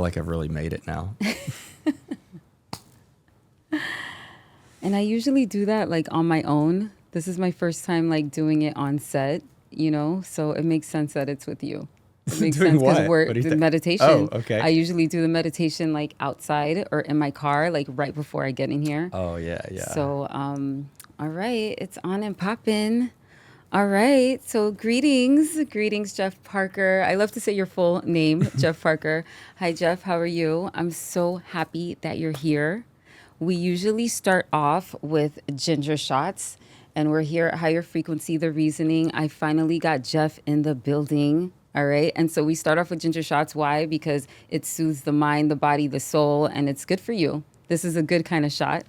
feel like I've really made it now. And I usually do that like on my own. This is my first time like doing it on set, you know, so it makes sense that it's with you. It makes Doing sense because what? we're What do you the think? meditation. Oh, okay. I usually do the meditation like outside or in my car, like right before I get in here. Oh, yeah, yeah. So, all right, it's on and poppin'. All right, so greetings, Jeff Parker. I love to say your full name, Jeff Parker. Hi, Jeff. How are you? I'm so happy that you're here. We usually start off with ginger shots, and we're here at Higher Frequency, the reasoning. I finally got Jeff in the building. All right. And so we start off with ginger shots. Why? Because it soothes the mind, the body, the soul, and it's good for you. This is a good kind of shot.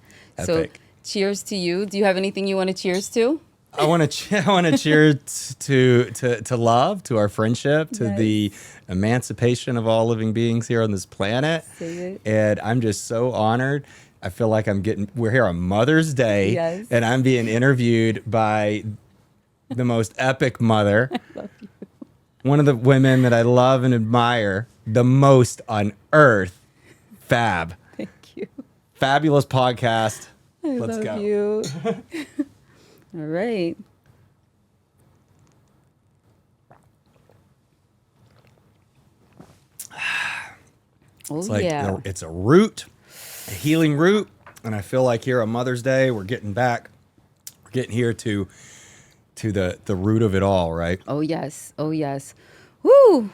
So Epic. cheers to you. Do you have anything you want to cheers to? I want to cheers to love, to our friendship, to Yes. the emancipation of all living beings here on this planet. Say it. And I'm just so honored. I feel like we're here on Mother's Day, Yes. and I'm being interviewed by the most epic mother. Love you. One of the women that I love and admire the most on earth. Fab. Thank you. Fabulous podcast. I Let's love go. you. All right. Oh, It's like yeah. it's a root, a healing root, and I feel like here on Mother's Day we're getting here to the root of it all, right? Oh, yes. Oh, yes. Woo.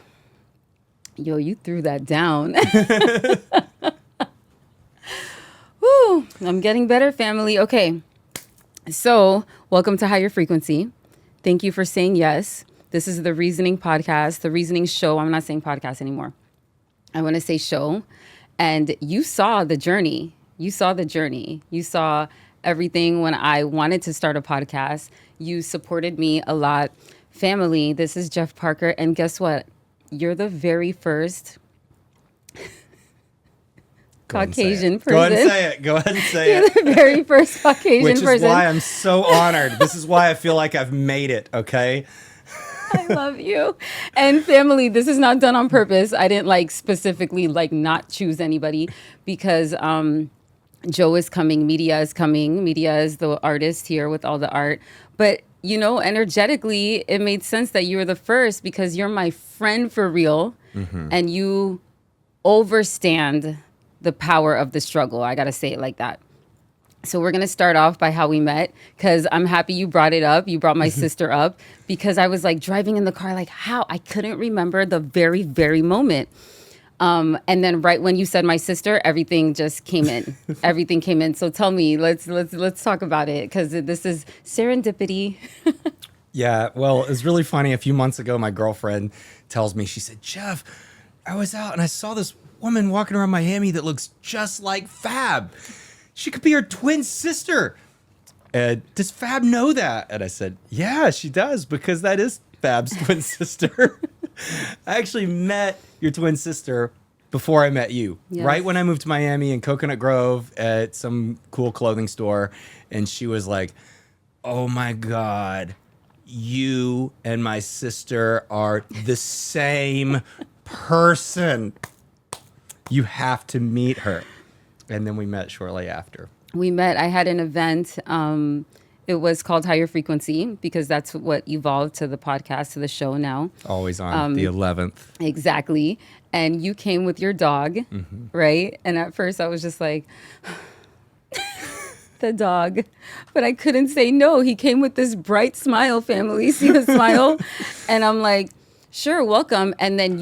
Yo, you threw that down. Woo. I'm getting better, family. Okay. So, welcome to Higher Frequency. Thank you for saying yes. This is the Reasoning Podcast, the Reasoning Show. I'm not saying podcast anymore. I want to say show. And you saw the journey. You saw the journey. You saw everything when I wanted to start a podcast. You supported me a lot. Family, this is Jeff Parker. And guess what? You're the very first Caucasian person. Go ahead and say it. Go ahead and say You're it. the very first Caucasian Which is person. why I'm so honored. This is why I feel like I've made it, okay? I love you. And family, this is not done on purpose. I didn't like specifically like not choose anybody because Joe is coming, Media is coming. Media is the artist here with all the art. But you know, energetically, it made sense that you were the first because you're my friend for real, and you overstand the power of the struggle. I gotta say it like that. So we're going to start off by how we met because I'm happy you brought it up. You brought my sister up because I was like driving in the car, like how? I couldn't remember the very, very moment. And then right when you said my sister, everything just came in. Everything came in. So tell me, let's talk about it because this is serendipity. Yeah, well, it was really funny. A few months ago, my girlfriend tells me, she said, Jeff, I was out and I saw this woman walking around Miami that looks just like Fab. She could be her twin sister. Does Fab know that? And I said, yeah, she does, because that is Fab's twin sister. I actually met your twin sister before I met you. Yes. Right when I moved to Miami in Coconut Grove at some cool clothing store. And she was like, oh my God, you and my sister are the same person. You have to meet her. And then we met shortly after. We met. I had an event. It was called Higher Frequency because that's what evolved to the podcast, to the show now. Always on the 11th. Exactly. And you came with your dog, right? And at first I was just like, the dog. But I couldn't say no. He came with this bright smile, family. See the smile? And I'm like, sure, welcome. And then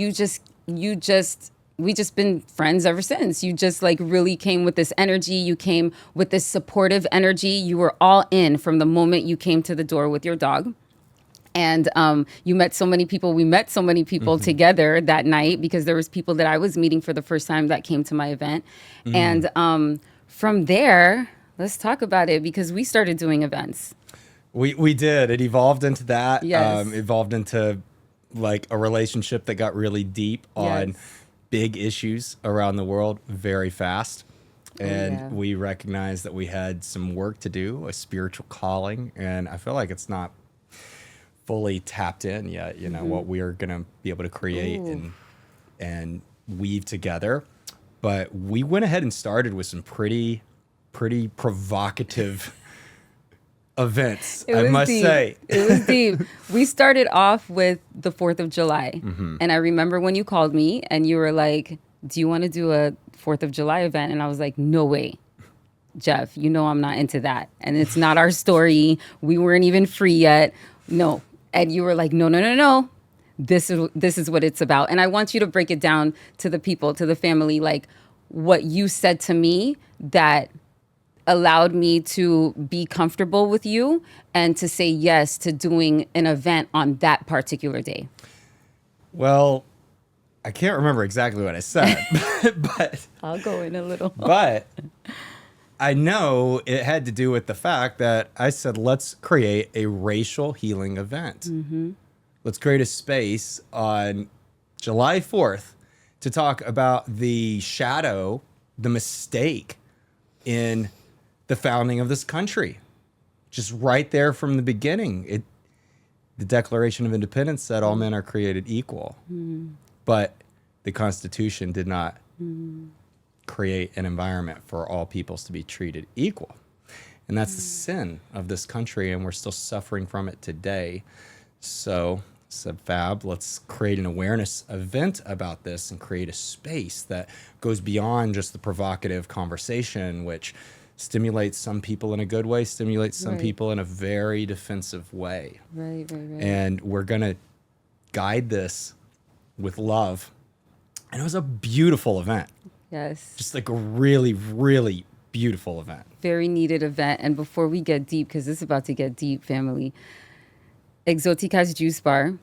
we just been friends ever since. You just like really came with this energy. You came with this supportive energy. You were all in from the moment you came to the door with your dog. And you met so many people. We met so many people together that night because there was people that I was meeting for the first time that came to my event. And from there, let's talk about it because we started doing events. We did. It evolved into that. Yes. Evolved into like a relationship that got really deep on big issues around the world very fast. And we recognized that we had some work to do, a spiritual calling. And I feel like it's not fully tapped in yet, you know, what we are going to be able to create and weave together. But we went ahead and started with some pretty provocative events, I must say. It was deep. We started off with the 4th of July. And I remember when you called me and you were like, do you want to do a 4th of July event? And I was like, no way, Jeff, you know I'm not into that. And it's not our story. We weren't even free yet. No. And you were like, no. This is what it's about. And I want you to break it down to the people, to the family, like what you said to me that allowed me to be comfortable with you and to say yes to doing an event on that particular day. Well, I can't remember exactly what I said, but I'll go in a little. But I know it had to do with the fact that I said, let's create a racial healing event. Let's create a space on July 4th to talk about the shadow, the mistake in the founding of this country. Just right there from the beginning. The Declaration of Independence said all men are created equal. But the Constitution did not create an environment for all peoples to be treated equal. And that's the sin of this country, and we're still suffering from it today. So, said Fab, let's create an awareness event about this and create a space that goes beyond just the provocative conversation, which stimulates some people in a good way, stimulates some people in a very defensive way. Right. And we're going to guide this with love. And it was a beautiful event. Yes. Just like a really, really beautiful event. Very needed event. And before we get deep, because this is about to get deep, family, Exotica's Juice Bar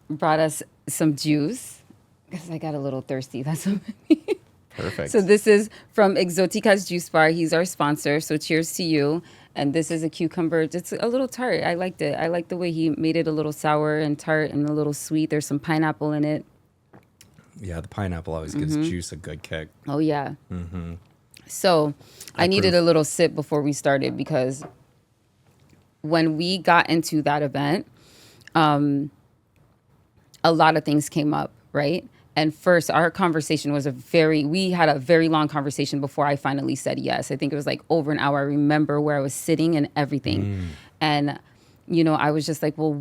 brought us some juice because I got a little thirsty. That's what I mean. Perfect. So this is from Exotica's Juice Bar. He's our sponsor. So cheers to you. And this is a cucumber. It's a little tart. I liked it. I like the way he made it a little sour and tart and a little sweet. There's some pineapple in it. Yeah, the pineapple always gives juice a good kick. Oh, yeah. So I needed a little sip before we started because when we got into that event, a lot of things came up, right? And first, our conversation was we had a very long conversation before I finally said yes. I think it was like over an hour. I remember where I was sitting and everything. And, I was just like, well,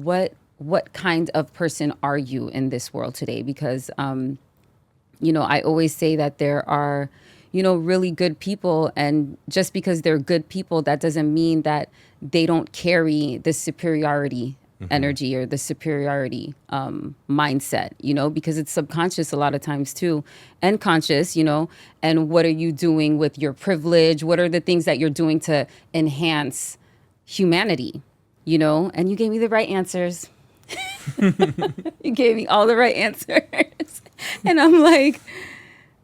what kind of person are you in this world today? Because, I always say that there are, really good people. And just because they're good people, that doesn't mean that they don't carry the superiority energy or the superiority mindset, because it's subconscious a lot of times too, and conscious, and what are you doing with your privilege? What are the things that you're doing to enhance humanity, and you gave me the right answers. You gave me all the right answers. And I'm like,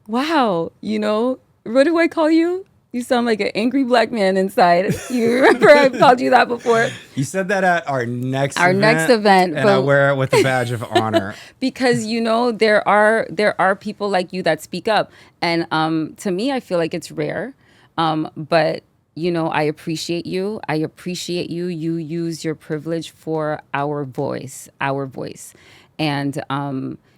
wow, what do I call you? You sound like an angry black man inside. You remember I called you that before? You said that at our next event. And I wear it with a badge of honor. Because, there are people like you that speak up. And to me, I feel like it's rare. But, I appreciate you. I appreciate you. You use your privilege for our voice. And,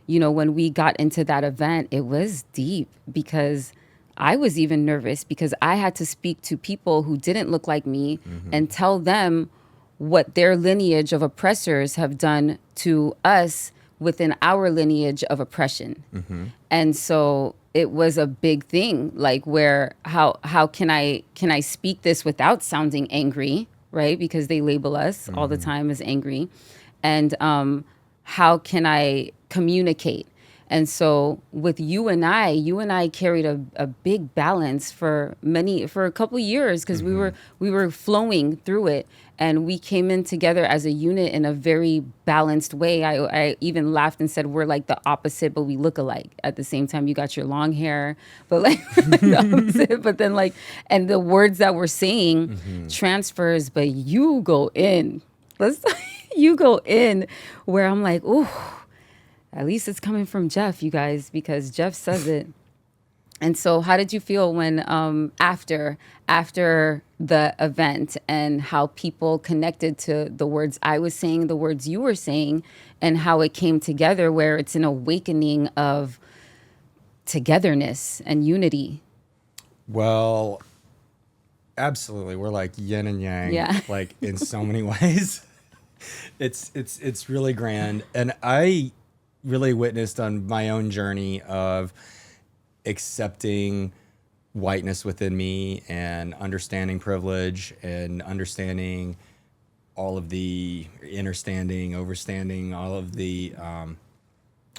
when we got into that event, it was deep because I was even nervous because I had to speak to people who didn't look like me and tell them what their lineage of oppressors have done to us within our lineage of oppression. And so it was a big thing, like where how can I speak this without sounding angry, right? Because they label us all the time as angry. And how can I communicate? And so with you and I carried a big balance for a couple of years because we were flowing through it, and we came in together as a unit in a very balanced way. I even laughed and said we're like the opposite, but we look alike at the same time. You got your long hair, but like the opposite. But then and the words that we're saying transfers, but you go in. You go in where I'm like, ooh. At least it's coming from Jeff, you guys, because Jeff says it. And so how did you feel when after the event and how people connected to the words I was saying, the words you were saying, and how it came together where it's an awakening of togetherness and unity. Well, absolutely. We're like yin and yang, Yeah. like in so many ways. It's really grand. And I really witnessed on my own journey of accepting whiteness within me and understanding privilege and understanding all of the understanding, overstanding all of the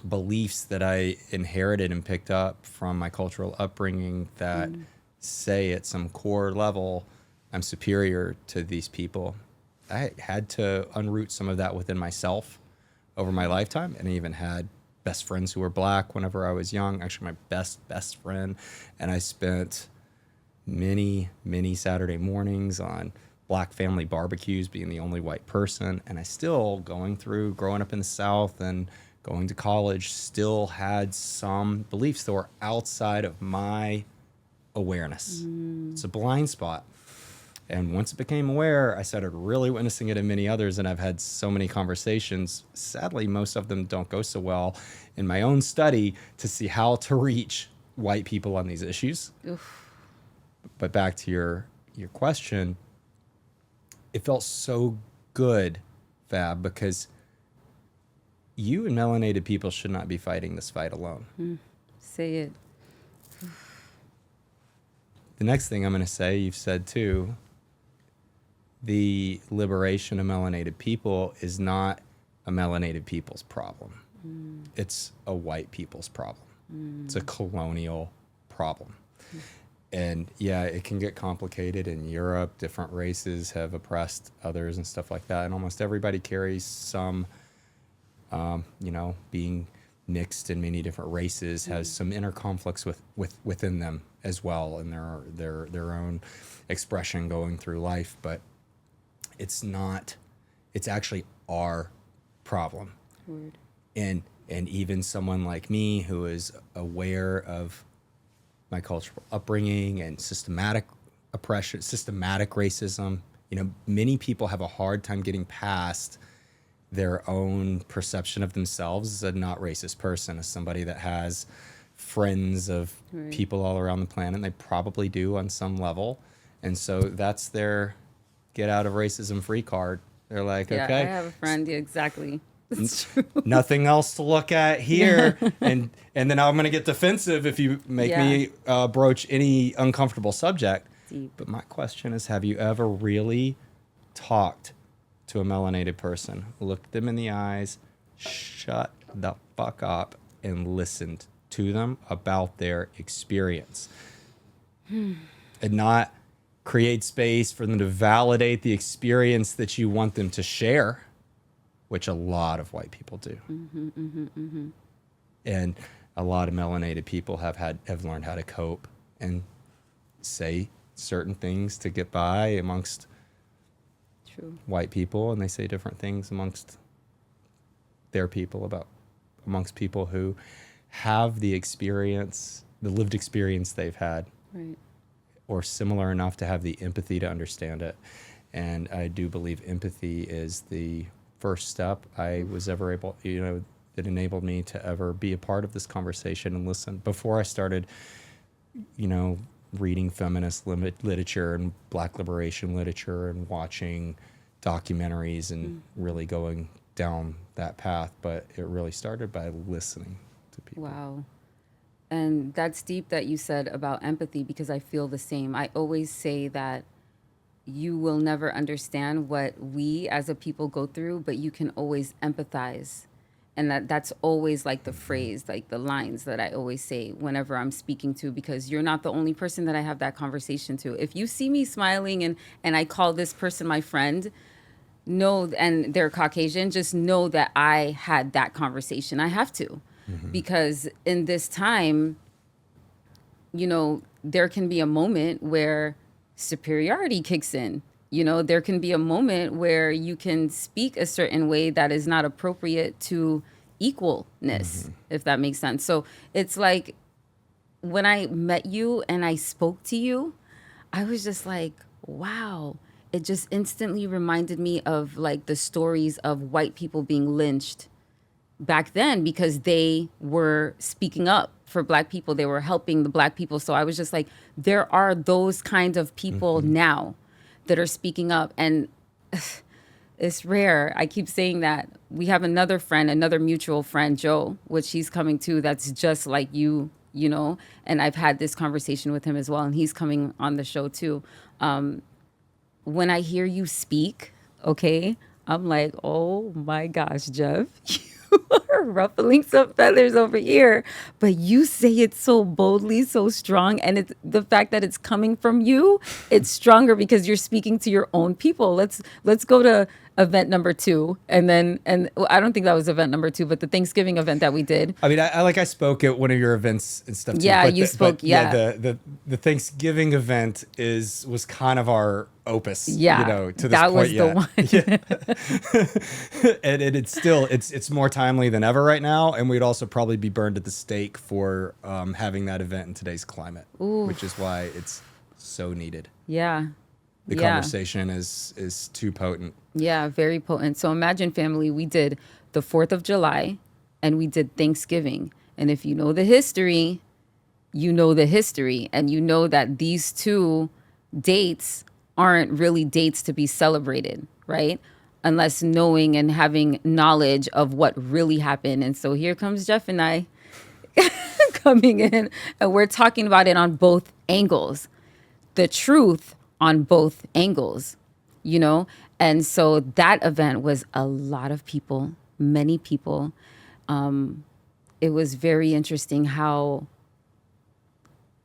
beliefs that I inherited and picked up from my cultural upbringing that say at some core level I'm superior to these people. I had to unroot some of that within myself over my lifetime, and I even had best friends who were black whenever I was young. Actually, my best friend, and I spent many Saturday mornings on black family barbecues, being the only white person, and I still growing up in the South and going to college, still had some beliefs that were outside of my awareness. It's a blind spot. And once it became aware, I started really witnessing it in many others, and I've had so many conversations. Sadly, most of them don't go so well in my own study to see how to reach white people on these issues. Oof. But back to your question, it felt so good, Fab, because you and melanated people should not be fighting this fight alone. Say it. The next thing I'm going to say, you've said too, the liberation of melanated people is not a melanated people's problem. It's a white people's problem. It's a colonial problem. And yeah, it can get complicated in Europe. Different races have oppressed others and stuff like that. And almost everybody carries some, being mixed in many different races has some inner conflicts within them as well, and their own expression going through life. But it's actually our problem. Word. And even someone like me who is aware of my cultural upbringing and systematic oppression, systematic racism, many people have a hard time getting past their own perception of themselves as a not racist person, as somebody that has friends of Right. people all around the planet. And they probably do on some level. And so that's their get out of racism free card. They're like, Yeah, okay, I have a friend. Yeah, exactly. It's true. nothing else to look at here. and then I'm going to get defensive if you make me broach any uncomfortable subject. Deep. But my question is, have you ever really talked to a melanated person, looked them in the eyes, shut the fuck up, and listened to them about their experience? And not create space for them to validate the experience that you want them to share, which a lot of white people do. And a lot of melanated people have learned how to cope and say certain things to get by amongst True. white people, and they say different things amongst their people amongst people who have the lived experience they've had, Right. or similar enough to have the empathy to understand it. And I do believe empathy is the first step I was ever able, that enabled me to ever be a part of this conversation and listen. Before I started, reading feminist literature and black liberation literature and watching documentaries and really going down that path. But it really started by listening to people. Wow. And that's deep that you said about empathy, because I feel the same. I always say that you will never understand what we as a people go through, but you can always empathize. And that's always like the phrase, like the lines that I always say whenever I'm speaking to, because you're not the only person that I have that conversation to. If you see me smiling and I call this person my friend, and they're Caucasian, just know that I had that conversation. I have to. Because in this time, there can be a moment where superiority kicks in. There can be a moment where you can speak a certain way that is not appropriate to equalness, if that makes sense. So it's like when I met you and I spoke to you, I was just like, wow. It just instantly reminded me of like the stories of white people being lynched back then because they were speaking up for Black people. They were helping the Black people. So I was just like, there are those kinds of people now that are speaking up. And it's rare. I keep saying that. We have another friend, another mutual friend, Joe, which he's coming to, that's just like you, you know, and I've had this conversation with him as well, and he's coming on the show too. When I hear you speak, okay, I'm like, oh my gosh, Jeff, you are ruffling some feathers over here, but you say it so boldly, so strong, and it's the fact that it's coming from you, it's stronger because you're speaking to your own people. Let's go to event number 2, and well, I don't think that was event number 2, but the Thanksgiving event that we did. I mean, I spoke at one of your events and stuff too. Yeah, but you spoke. The Thanksgiving event was kind of our opus. Yeah, you know, to this that point was the one. and it's still it's more timely than ever right now, and we'd also probably be burned at the stake for having that event in today's climate, which is why it's so needed. Yeah. The conversation is too potent. Yeah, very potent. So imagine, family, we did the 4th of July and we did Thanksgiving. And if you know the history, you know the history. And you know that these two dates aren't really dates to be celebrated, right? Unless knowing and having knowledge of what really happened. And so here comes Jeff and I coming in, and we're talking about it on both angles. The truth on both angles, you know? And so that event was a lot of people, many people. It was very interesting how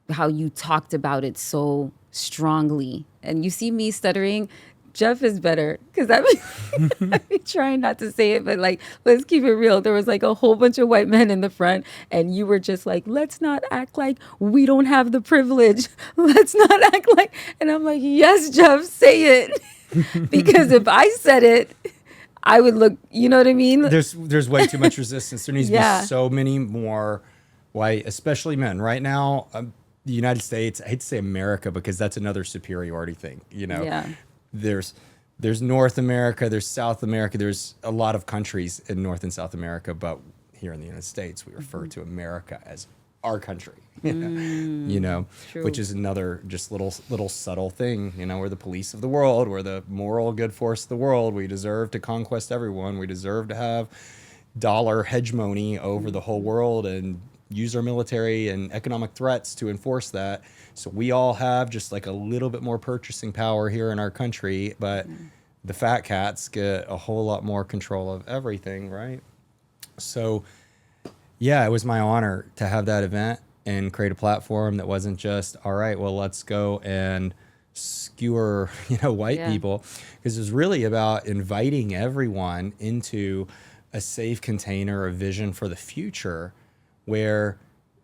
you talked about it so strongly. And you see me stuttering. Jeff is better because I be trying not to say it, but like, let's keep it real. There was like a whole bunch of white men in the front, and you were just like, let's not act like we don't have the privilege. Let's not act like, and I'm like, yes, Jeff, say it. Because if I said it, I would look, you know what I mean? There's way too much resistance. There needs to be so many more white, especially men. Right now, the United States, I hate to say America because that's another superiority thing, you know? Yeah. There's North America, there's South America, there's a lot of countries in North and South America, but here in the United States, we refer to America as our country, you know, True. which is another just little subtle thing. You know, we're the police of the world. We're the moral good force of the world. We deserve to conquest everyone. We deserve to have dollar hegemony over the whole world and use our military and economic threats to enforce that. So we all have just like a little bit more purchasing power here in our country, but the fat cats get a whole lot more control of everything, right? So yeah, it was my honor to have that event and create a platform that wasn't just, all right, well, let's go and skewer, you know, white people, because it was really about inviting everyone into a safe container, a vision for the future where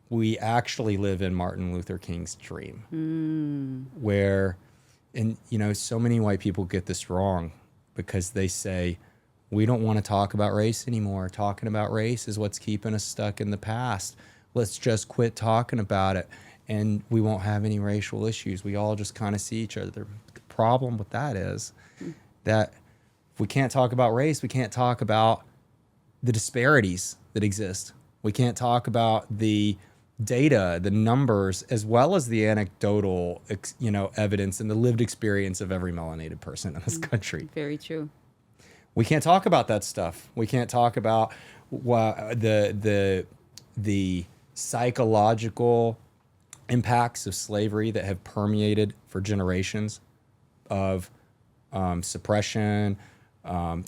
we actually live in Martin Luther King's dream, where, and you know, so many white people get this wrong because they say, we don't want to talk about race anymore. Talking about race is what's keeping us stuck in the past. Let's just quit talking about it and we won't have any racial issues. We all just kind of see each other. The problem with that is that if we can't talk about race, we can't talk about the disparities that exist. We can't talk about the data, the numbers, as well as the anecdotal, you know, evidence and the lived experience of every melanated person in this country. Very true. We can't talk about that stuff. We can't talk about the psychological impacts of slavery that have permeated for generations of suppression,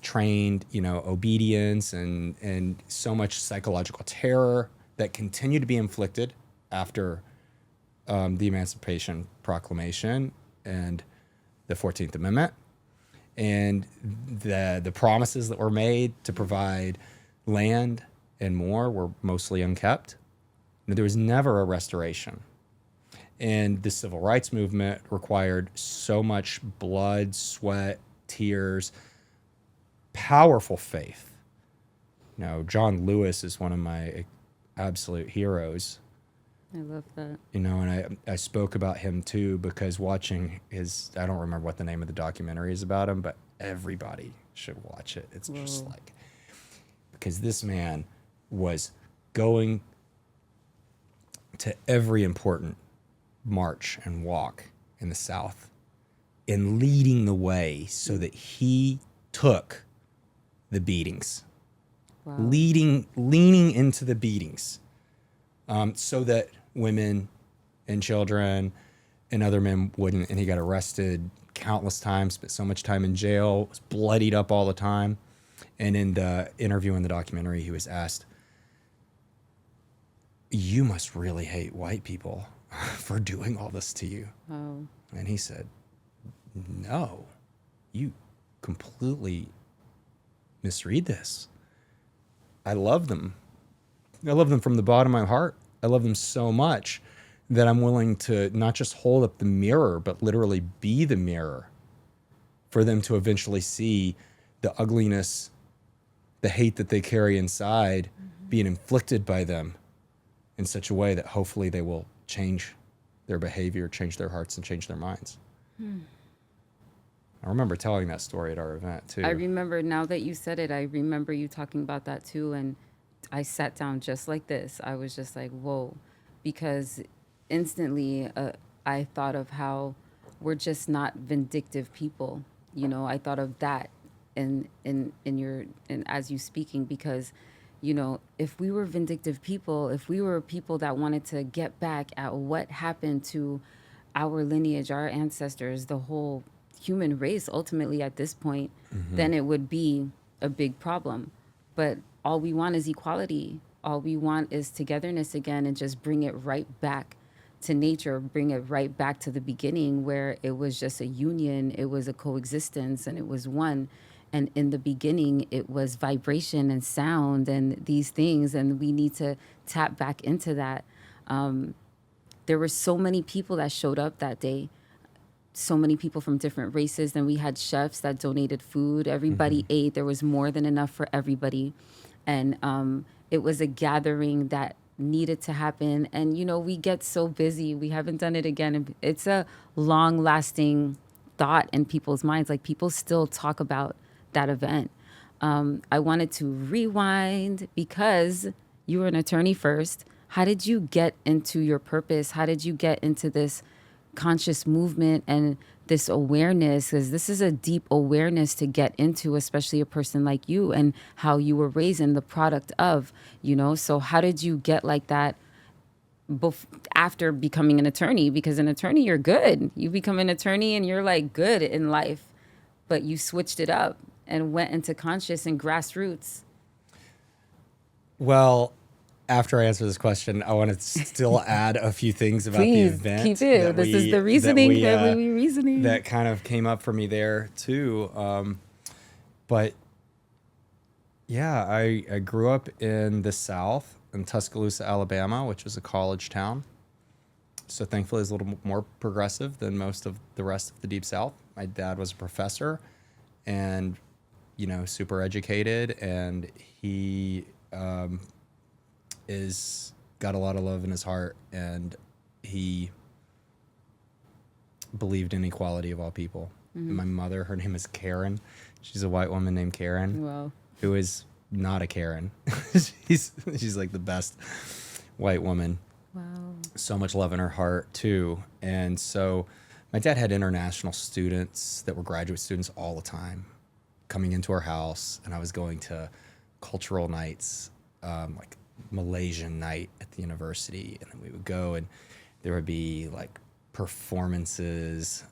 trained, you know, obedience, and so much psychological terror that continue to be inflicted after the Emancipation Proclamation and the 14th Amendment, and the promises that were made to provide land and more were mostly unkept. There was never a restoration. And the civil rights movement required so much blood, sweat, tears, powerful faith. You know, John Lewis is one of my absolute heroes. I love that. You know, and I spoke about him too because watching his, I don't remember what the name of the documentary is about him, but everybody should watch it. It's just like, because this man was going to every important march and walk in the South and leading the way so that he took the beatings, Wow. leaning into the beatings, so that women and children and other men wouldn't. And he got arrested countless times, spent so much time in jail, was bloodied up all the time. And in the interview in the documentary, he was asked, "You must really hate white people for doing all this to you." Wow. And he said, "No, you completely misread this. I love them. I love them from the bottom of my heart. I love them so much that I'm willing to not just hold up the mirror, but literally be the mirror for them to eventually see the ugliness, the hate that they carry inside being inflicted by them in such a way that hopefully they will change their behavior, change their hearts, and change their minds." I remember telling that story at our event too. I remember, now that you said it, I remember you talking about that too. And I sat down just like this. I was just like, whoa, because instantly I thought of how we're just not vindictive people. You know, I thought of that in as you speaking, because, you know, if we were vindictive people, if we were people that wanted to get back at what happened to our lineage, our ancestors, the whole human race ultimately at this point, then it would be a big problem. But all we want is equality. All we want is togetherness again, and just bring it right back to nature, bring it right back to the beginning where it was just a union, it was a coexistence, and it was one. And in the beginning, it was vibration and sound and these things, and we need to tap back into that. There were so many people that showed up that day, so many people from different races. Then we had chefs that donated food. Everybody ate. There was more than enough for everybody. And it was a gathering that needed to happen. And, you know, we get so busy. We haven't done it again. It's a long lasting thought in people's minds. Like, people still talk about that event. I wanted to rewind because you were an attorney first. How did you get into your purpose? How did you get into this conscious movement and this awareness? Because this is a deep awareness to get into, especially a person like you and how you were raised and the product of, you know. So how did you get like that after becoming an attorney? Because an attorney, you're good. You become an attorney and you're like good in life, but you switched it up and went into conscious and grassroots. Well, after I answer this question, I want to still add a few things about Please, the event. keep it. This is the reasoning that we reasoning. That kind of came up for me there too. But yeah, I grew up in the South, in Tuscaloosa, Alabama, which is a college town. So thankfully it's a little more progressive than most of the rest of the Deep South. My dad was a professor and, you know, super educated, and he is got a lot of love in his heart, and he believed in equality of all people. My mother, her name is Karen. She's a white woman named Karen. Wow. Who is not a Karen. she's like the best white woman. Wow. So much love in her heart too. And so my dad had international students that were graduate students all the time coming into our house, and I was going to cultural nights, like Malaysian night at the university, and then we would go and there would be like performances,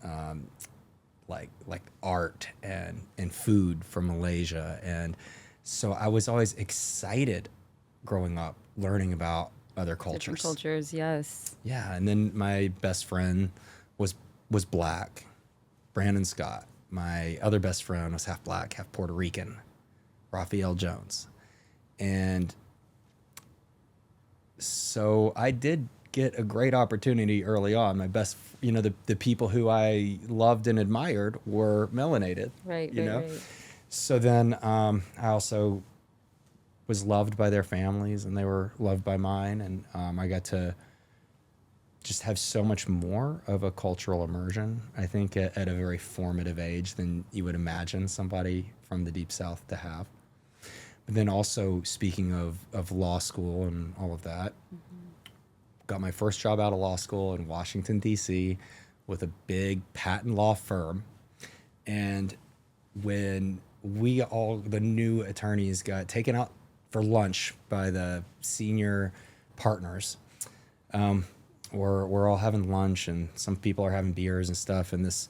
like art and food from Malaysia. And so I was always excited growing up learning about other cultures. Different cultures, yes. Yeah, and then my best friend was black, Brandon Scott. My other best friend was half black, half Puerto Rican, Raphael Jones. And so I did get a great opportunity early on. My best, you know, the people who I loved and admired were melanated. Right, you know? right. So then I also was loved by their families, and they were loved by mine. And I got to just have so much more of a cultural immersion, I think, at a very formative age than you would imagine somebody from the Deep South to have. then also speaking of law school and all of that, got my first job out of law school in Washington, D.C. with a big patent law firm. And when the new attorneys got taken out for lunch by the senior partners, we're all having lunch and some people are having beers and stuff. And this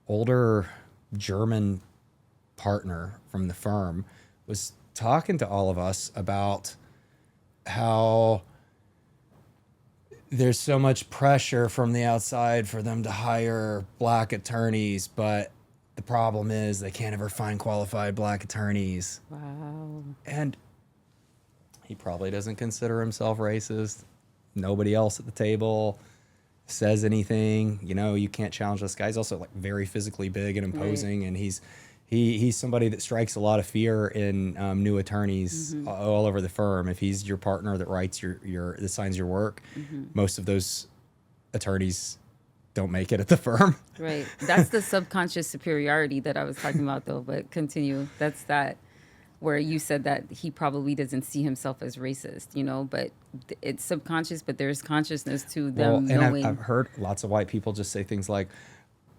older German partner from the firm was talking to all of us about how there's so much pressure from the outside for them to hire black attorneys, but the problem is they can't ever find qualified black attorneys. Wow. And he probably doesn't consider himself racist. Nobody else at the table says anything. You know, you can't challenge this guy. He's also like very physically big and imposing, and he's somebody that strikes a lot of fear in new attorneys all over the firm. If he's your partner that writes that signs your work, most of those attorneys don't make it at the firm. Right. That's the subconscious superiority that I was talking about, though. But continue. That's that where you said that he probably doesn't see himself as racist, you know, but it's subconscious, but there's consciousness to them knowing. And I've heard lots of white people just say things like,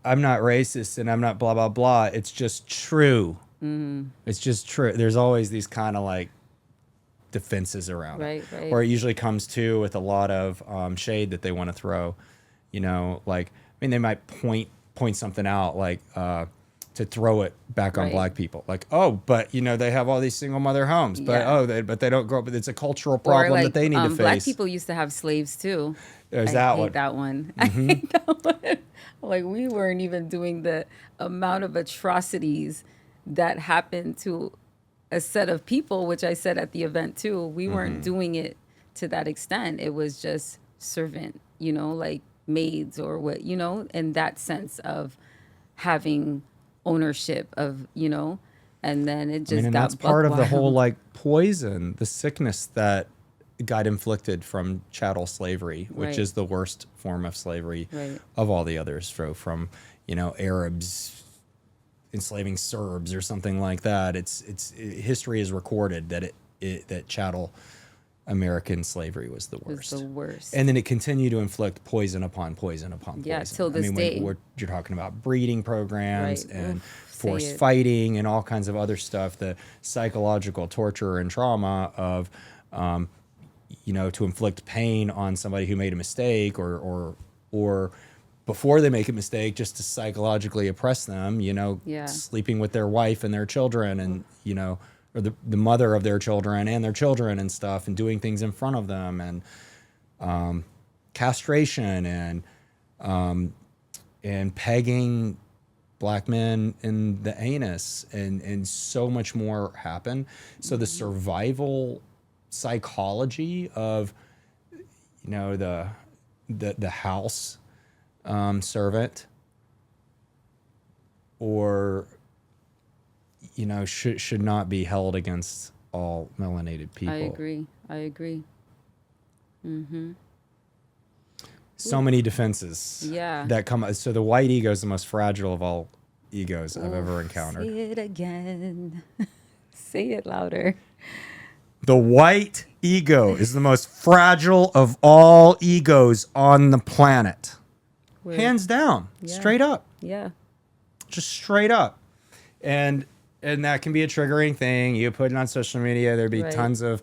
I'm not racist and I'm not blah, blah, blah. It's just true. It's just true. There's always these kind of like defenses around it. Right. Or it usually comes too with a lot of shade that they want to throw. You know, like, I mean, they might point something out like to throw it back on black people. Like, oh, but, you know, they have all these single mother homes. But, but they don't grow up. But it's a cultural problem like, that they need to face. Black people used to have slaves too. There's I that hate that one. I hate that one. Like, we weren't even doing the amount of atrocities that happened to a set of people, which I said at the event too. We weren't doing it to that extent. It was just servant, you know, like maids or what, you know, in that sense of having ownership of, you know, and then it just got that's part of the wild. whole like poison, the sickness that got inflicted from chattel slavery, which is the worst form of slavery of all the others. So from, you know, Arabs enslaving Serbs or something like that. History is recorded that that chattel American slavery was the worst. Was the worst. And then it continued to inflict poison upon poison upon poison. Yeah, till this day. You're talking about breeding programs and forced it. fighting and all kinds of other stuff, the psychological torture and trauma of, you know, to inflict pain on somebody who made a mistake or before they make a mistake, just to psychologically oppress them, you know, sleeping with their wife and their children and, you know, or the mother of their children and their children and stuff, and doing things in front of them, and castration and pegging black men in the anus, and so much more happened. So the survival psychology of, you know, the house servant, or, you know, should not be held against all melanated people. I agree. So many defenses that come. So the white ego is the most fragile of all egos I've ever encountered. Say it again. Say it louder. The white ego is the most fragile of all egos on the planet. Hands down. Straight up. Yeah. Just straight up. And that can be a triggering thing. You put it on social media, there'd be tons of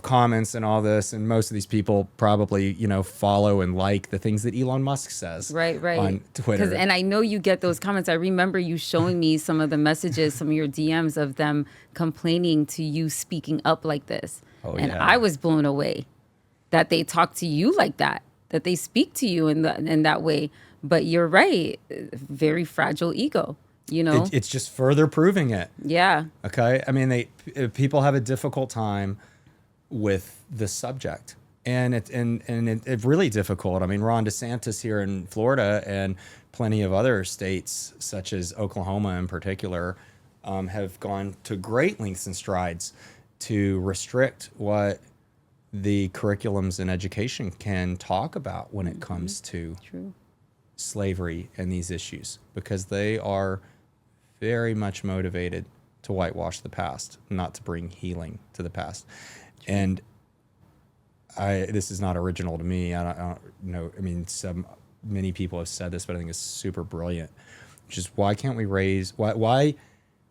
comments and all this, and most of these people probably, you know, follow and like the things that Elon Musk says on Twitter. And I know you get those comments. I remember you showing me some of the messages, some of your DMs of them complaining to you speaking up like this. I was blown away that they talk to you like that they speak to you in that way. But you're right, very fragile ego. You know, it's just further proving it. Yeah. Okay. I mean, people have a difficult time with the subject, and it's really difficult. I mean, Ron DeSantis here in Florida and plenty of other states, such as Oklahoma in particular, have gone to great lengths and strides to restrict what the curriculums in education can talk about when it comes to slavery and these issues, because they are very much motivated to whitewash the past, not to bring healing to the past. And this is not original to me. I don't know. I mean, many people have said this, but I think it's super brilliant. Which is, why can't we why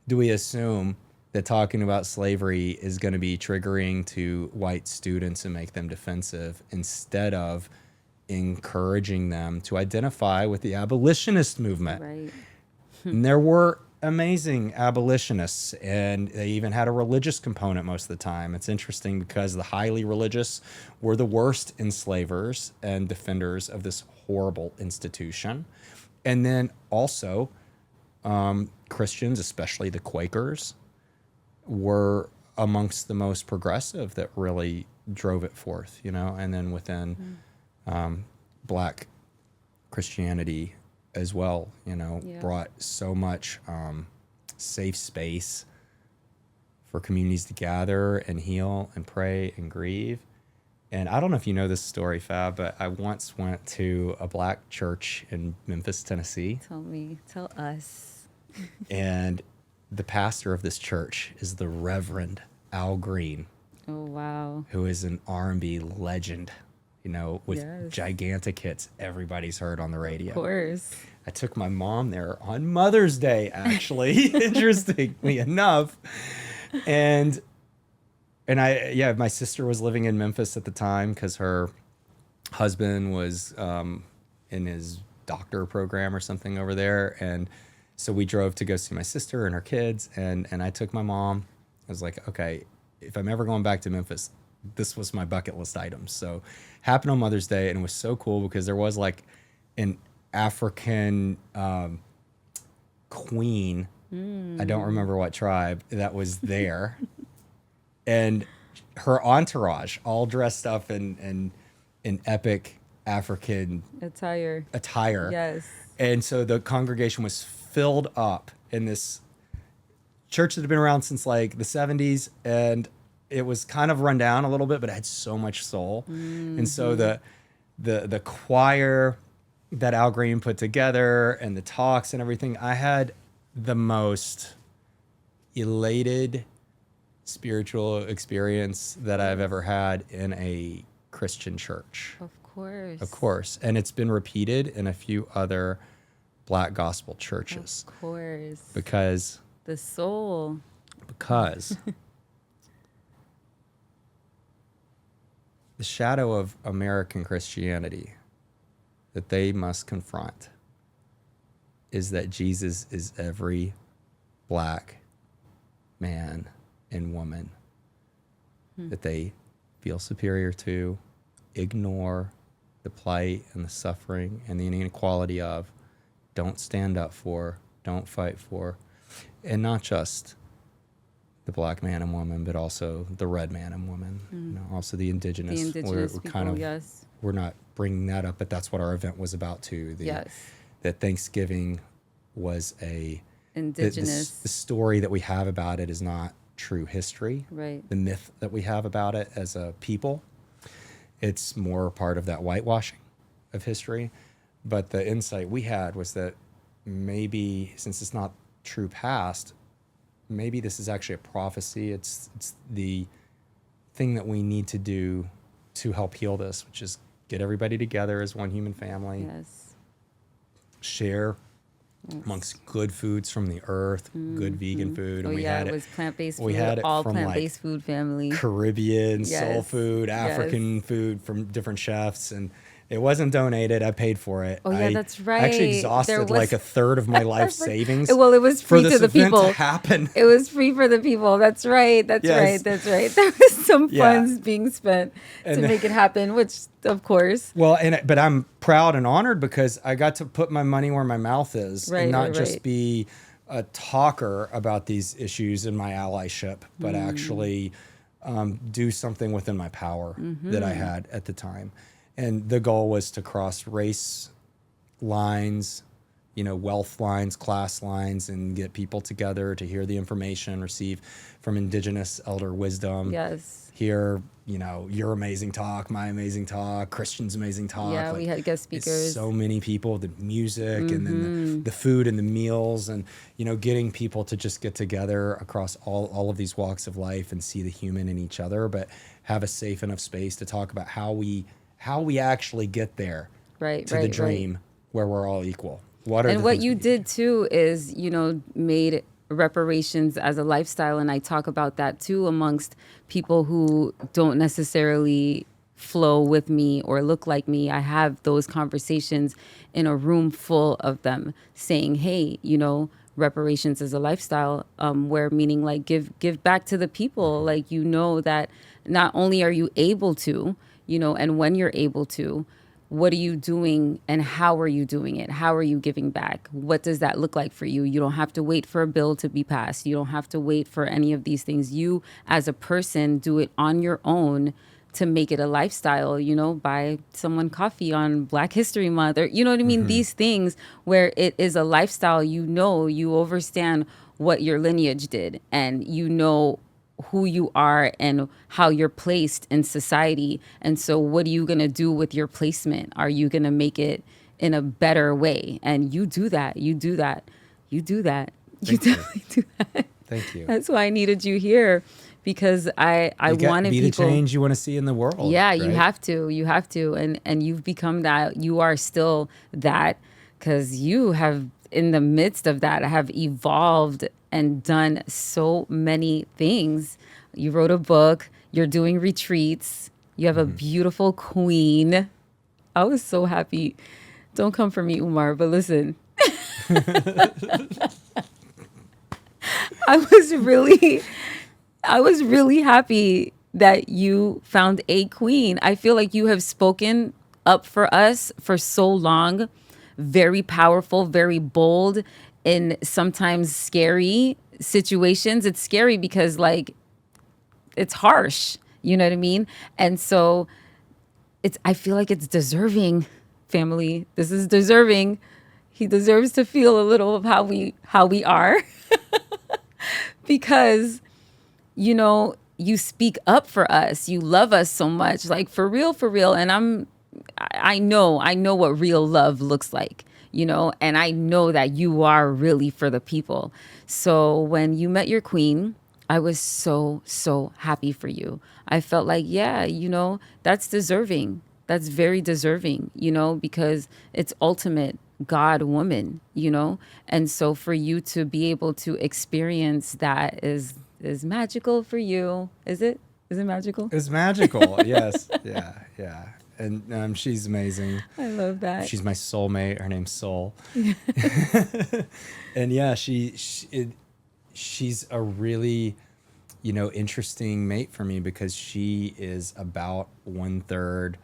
do we assume that talking about slavery is going to be triggering to white students and make them defensive, instead of encouraging them to identify with the abolitionist movement? Right. And there were amazing abolitionists, and they even had a religious component most of the time. It's interesting because the highly religious were the worst enslavers and defenders of this horrible institution. And then also Christians, especially the Quakers, were amongst the most progressive that really drove it forth, you know. And then within Black Christianity as well, you know, brought so much safe space for communities to gather and heal and pray and grieve. And I don't know if you know this story, Fab, but I once went to a Black church in Memphis, Tennessee. Tell us. And the pastor of this church is the Reverend Al Green. Oh, wow. Who is an R&B legend, you know, with gigantic hits everybody's heard on the radio. Of course. I took my mom there on Mother's Day, actually, interestingly enough. And my sister was living in Memphis at the time because her husband was in his doctor program or something over there. And so we drove to go see my sister and her kids. And I took my mom. I was like, okay, if I'm ever going back to Memphis, this was my bucket list item. So happened on Mother's Day, and it was so cool because there was like an African queen. I don't remember what tribe that was there. And her entourage all dressed up in epic African attire. Yes. And so the congregation was filled up in this church that had been around since like the 70s, and it was kind of run down a little bit, but it had so much soul. And so the choir that Al Green put together and the talks and everything, I had the most elated spiritual experience that I've ever had in a Christian church. Of course. And it's been repeated in a few other Black gospel churches. Of course. Because the soul. Because the shadow of American Christianity that they must confront is that Jesus is every Black man and woman that they feel superior to, ignore the plight and the suffering and the inequality of, don't stand up for, don't fight for. And not just the Black man and woman, but also the red man and woman, you know, also the indigenous. The indigenous we're people, kind of, yes. We're not bringing that up, but that's what our event was about too. That Thanksgiving was indigenous. The story that we have about it is not true history. Right. The myth that we have about it as a people, it's more part of that whitewashing of history. But the insight we had was that maybe, since it's not true past, maybe this is actually a prophecy. It's the thing that we need to do to help heal this, which is get everybody together as one human family. Yes. Share amongst good foods from the earth, good vegan food. And it was plant-based food. We had it all from plant-based food family. Caribbean, soul food, African food from different chefs, and it wasn't donated. I paid for it. Oh, yeah, that's right. I actually exhausted like a third of my life savings. Well, it was free for to the event people. To happen. It was free for the people. That's right. That's right. There was some funds being spent to make it happen, which, of course. Well, but I'm proud and honored because I got to put my money where my mouth is, and not just be a talker about these issues in my allyship, but actually do something within my power that I had at the time. And the goal was to cross race lines, wealth lines, class lines, and get people together to hear the information, receive from indigenous elder wisdom. Yes. Hear, your amazing talk, my amazing talk, Christian's amazing talk. Yeah, we had guest It's speakers. so many people, the music, and then the food and the meals, and getting people to just get together across all of these walks of life and see the human in each other, but have a safe enough space to talk about how we actually get there Right, to right, the right. dream where we're all equal. What are And the what things you we need did too is, made reparations as a lifestyle. And I talk about that too amongst people who don't necessarily flow with me or look like me. I have those conversations in a room full of them saying, hey, reparations is a lifestyle, where meaning like give back to the people. Like, that not only are you able to, and when you're able to, what are you doing and how are you doing it? How are you giving back? What does that look like for you? You don't have to wait for a bill to be passed. You don't have to wait for any of these things. You as a person do it on your own to make it a lifestyle, buy someone coffee on Black History Month, or you know what I mean? These things where it is a lifestyle, you understand what your lineage did, and who you are and how you're placed in society. And so what are you going to do with your placement? Are you going to make it in a better way? And you do that. You do that. You do that. You Thank you. definitely do that. Thank you. That's why I needed you here, because I wanted be people. the change you want to see in the world. Yeah, right? you have to, and you've become that. You are still that, because you have, in the midst of that, have evolved and done so many things. You wrote a book. You're doing retreats. You have a beautiful queen. I was so happy. Don't come for me, Umar, but listen. I was really happy that you found a queen. I feel like you have spoken up for us for so long. Very powerful, very bold, in sometimes scary situations. It's scary because it's harsh. You know what I mean? And so I feel like it's deserving, family. This is deserving. He deserves to feel a little of how we are. Because you speak up for us. You love us so much, like for real, for real. And I know what real love looks like, and I know that you are really for the people. So when you met your queen, I was so, so happy for you. I felt like, yeah, that's deserving. That's very deserving, because it's ultimate God woman, and so for you to be able to experience that is magical for you. Is it magical? It's magical. Yes. Yeah. And she's amazing. I love that. She's my soulmate. Her name's Soul. And yeah, she's a really, interesting mate for me, because she is about 1/3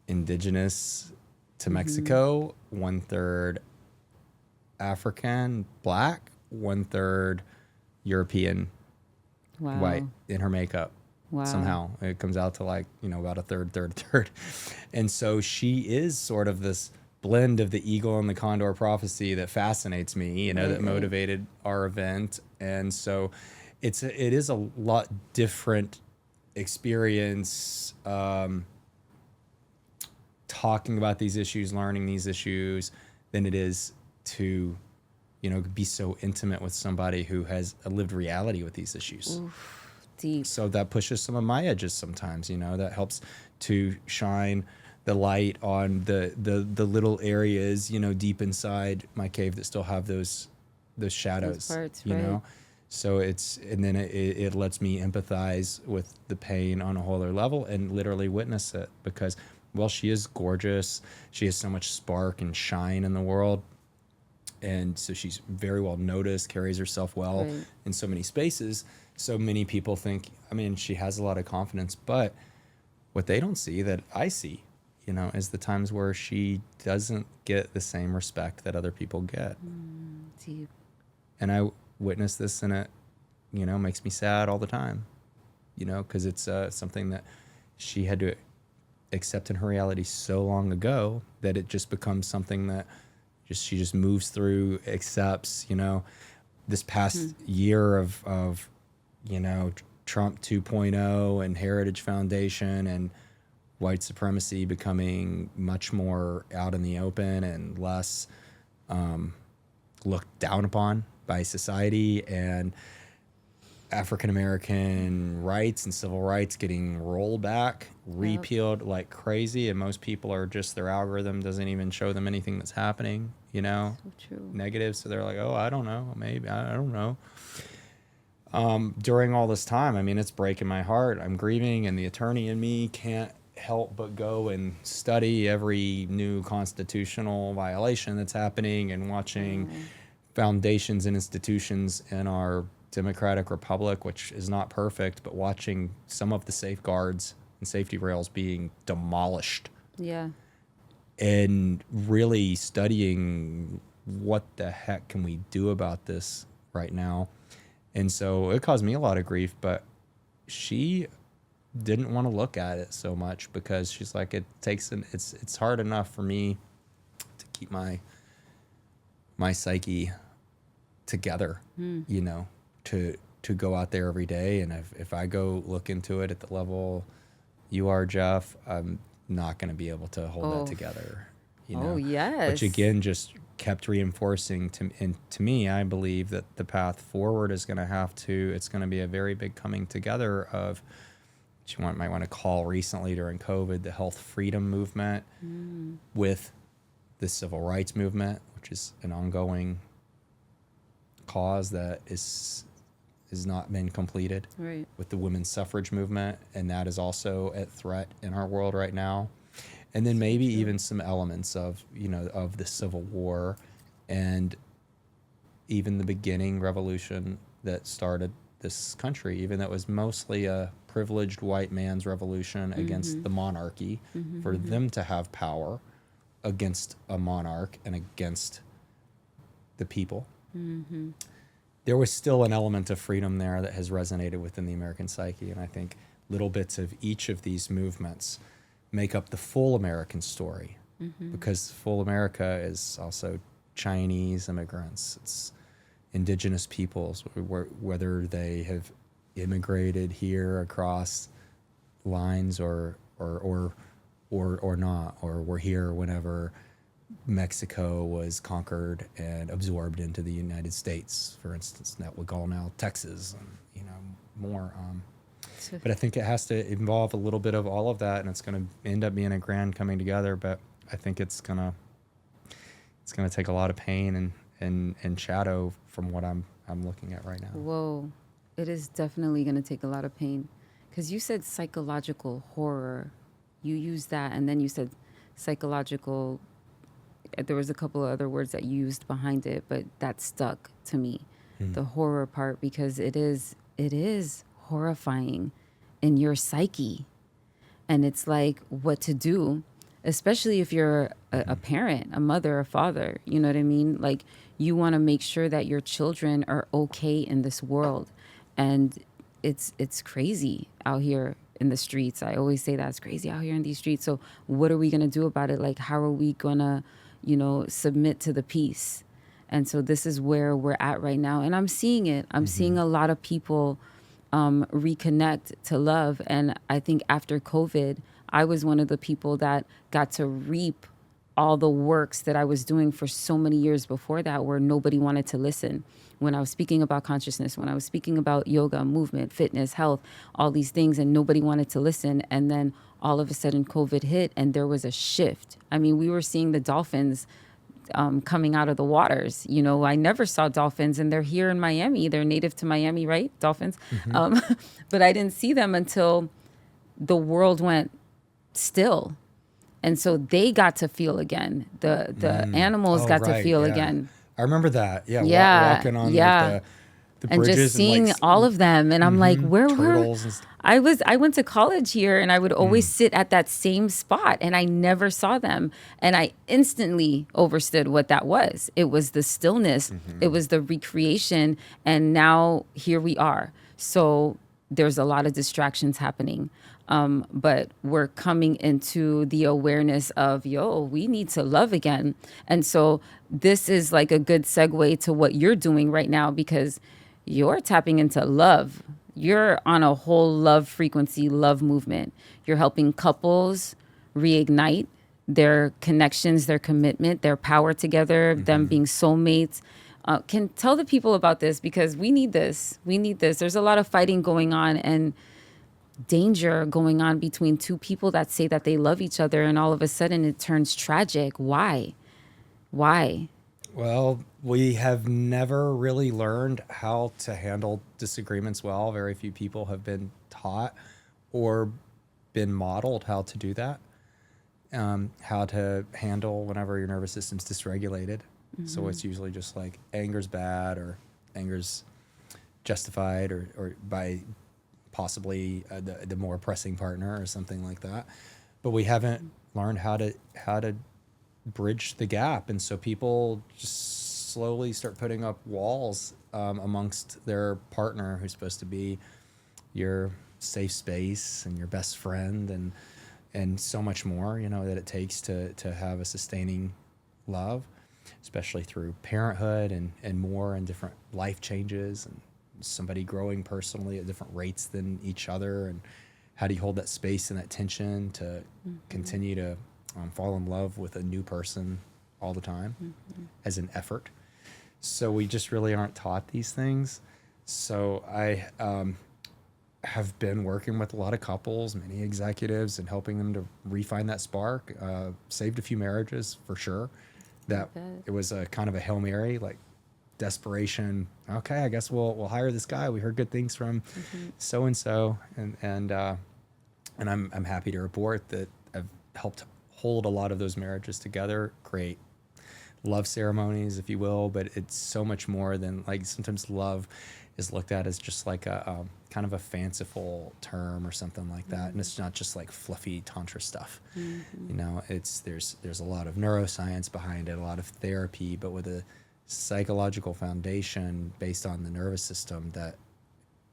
indigenous to Mexico, 1/3 African, Black, 1/3 European, Wow. white in her makeup. Wow. Somehow it comes out to about a third. And so she is sort of this blend of the eagle and the condor prophecy that fascinates me, that motivated our event. And so it is a lot different experience, talking about these issues, learning these issues, than it is to, be so intimate with somebody who has a lived reality with these issues. Oof, deep. So that pushes some of my edges sometimes, that helps to shine the light on the little areas, deep inside my cave that still have those shadows, Those parts, you right. know? So it lets me empathize with the pain on a whole other level and literally witness it, because, well, she is gorgeous. She has so much spark and shine in the world. And so she's very well noticed, carries herself well Right. in so many spaces. So many people think, she has a lot of confidence, but what they don't see that I see, is the times where she doesn't get the same respect that other people get. Deep. And I witness this, and it, makes me sad all the time, because it's something that she had to accept in her reality so long ago that it just becomes something that She just moves through, accepts, this past year of Trump 2.0 and Heritage Foundation and white supremacy becoming much more out in the open and less looked down upon by society, and African American rights and civil rights getting rolled back, repealed like crazy, and most people are just, their algorithm doesn't even show them anything that's happening, So true. negative. So they're like, oh, I don't know, maybe, I don't know. During all this time, I mean, it's breaking my heart. I'm grieving, and the attorney in me can't help but go and study every new constitutional violation that's happening, and watching foundations and institutions in our democratic republic, which is not perfect, but watching some of the safeguards and safety rails being demolished. Yeah. And really studying what the heck can we do about this right now. And so it caused me a lot of grief, but she didn't want to look at it so much, because she's like, it's hard enough for me to keep my psyche together, to go out there every day. And if I go look into it at the level you are, Jeff, I'm not going to be able to hold that together, Oh, yes. Which again just kept reinforcing to me, I believe that the path forward is going to it's going to be a very big coming together of what you might want to call recently during COVID, the health freedom movement with the civil rights movement, which is an ongoing cause that has not been completed, Right. with the women's suffrage movement, and that is also at threat in our world right now. And then maybe even some elements of of the Civil War, and even the beginning revolution that started this country, even though it was mostly a privileged white man's revolution against the monarchy, for them to have power against a monarch and against the people. There was still an element of freedom there that has resonated within the American psyche, and I think little bits of each of these movements make up the full American story, because full America is also Chinese immigrants, it's indigenous peoples, whether they have immigrated here across lines or not, or were here whenever Mexico was conquered and absorbed into the United States, for instance, that we call now Texas, and more. But I think it has to involve a little bit of all of that, and it's going to end up being a grand coming together. But I think it's gonna take a lot of pain and shadow from what I'm looking at right now. Whoa, it is definitely going to take a lot of pain, because you said psychological horror. You used that, and then you said psychological. There was a couple of other words that you used behind it, but that stuck to me, the horror part, because it is horrifying in your psyche. And it's like, what to do, especially if you're a parent, a mother, a father, you know what I mean? Like, you want to make sure that your children are okay in this world. And it's crazy out here in the streets. I always say that it's crazy out here in these streets. So what are we going to do about it? Like, how are we going to, submit to the peace? And so this is where we're at right now. And I'm seeing it. I'm seeing a lot of people reconnect to love. And I think after COVID, I was one of the people that got to reap all the works that I was doing for so many years before that, where nobody wanted to listen. When I was speaking about consciousness, when I was speaking about yoga, movement, fitness, health, all these things, and nobody wanted to listen. And then all of a sudden COVID hit, and there was a shift. I mean, we were seeing the dolphins coming out of the waters. I never saw dolphins, and they're here in Miami. They're native to Miami, right? Dolphins. But I didn't see them until the world went still. And so they got to feel again. The animals got to feel again. I remember that. Yeah. Walking on yeah. the and bridges just seeing all of them. And I'm like, where were I went to college here, and I would always sit at that same spot, and I never saw them. And I instantly understood what that was. It was the stillness. It was the recreation. And now here we are. So there's a lot of distractions happening. But we're coming into the awareness of, we need to love again. And so this is like a good segue to what you're doing right now, because you're tapping into love. You're on a whole love frequency, love movement. You're helping couples reignite their connections, their commitment, their power together, them being soulmates. Can tell the people about this, because we need this. We need this. There's a lot of fighting going on and danger going on between two people that say that they love each other, and all of a sudden it turns tragic. Why? Well, we have never really learned how to handle disagreements well. Very few people have been taught or been modeled how to do that, how to handle whenever your nervous system's dysregulated. So it's usually just like anger's bad, or anger's justified, or by possibly the more pressing partner or something like that. But we haven't learned how to bridge the gap, and so people just slowly start putting up walls amongst their partner, who's supposed to be your safe space and your best friend, and so much more, that it takes to have a sustaining love, especially through parenthood and more, and different life changes, and somebody growing personally at different rates than each other. And how do you hold that space and that tension to continue to fall in love with a new person all the time as an effort? So we just really aren't taught these things. So I have been working with a lot of couples, many executives, and helping them to refine that spark. Saved a few marriages for sure. That it was a kind of a Hail Mary, like desperation. Okay, I guess we'll hire this guy. We heard good things from so and so, and I'm happy to report that I've helped hold a lot of those marriages together, create love ceremonies, if you will. But it's so much more than, like, sometimes love is looked at as just like a kind of a fanciful term or something like that, and it's not just like fluffy tantra stuff. There's a lot of neuroscience behind it, a lot of therapy, but with a psychological foundation based on the nervous system that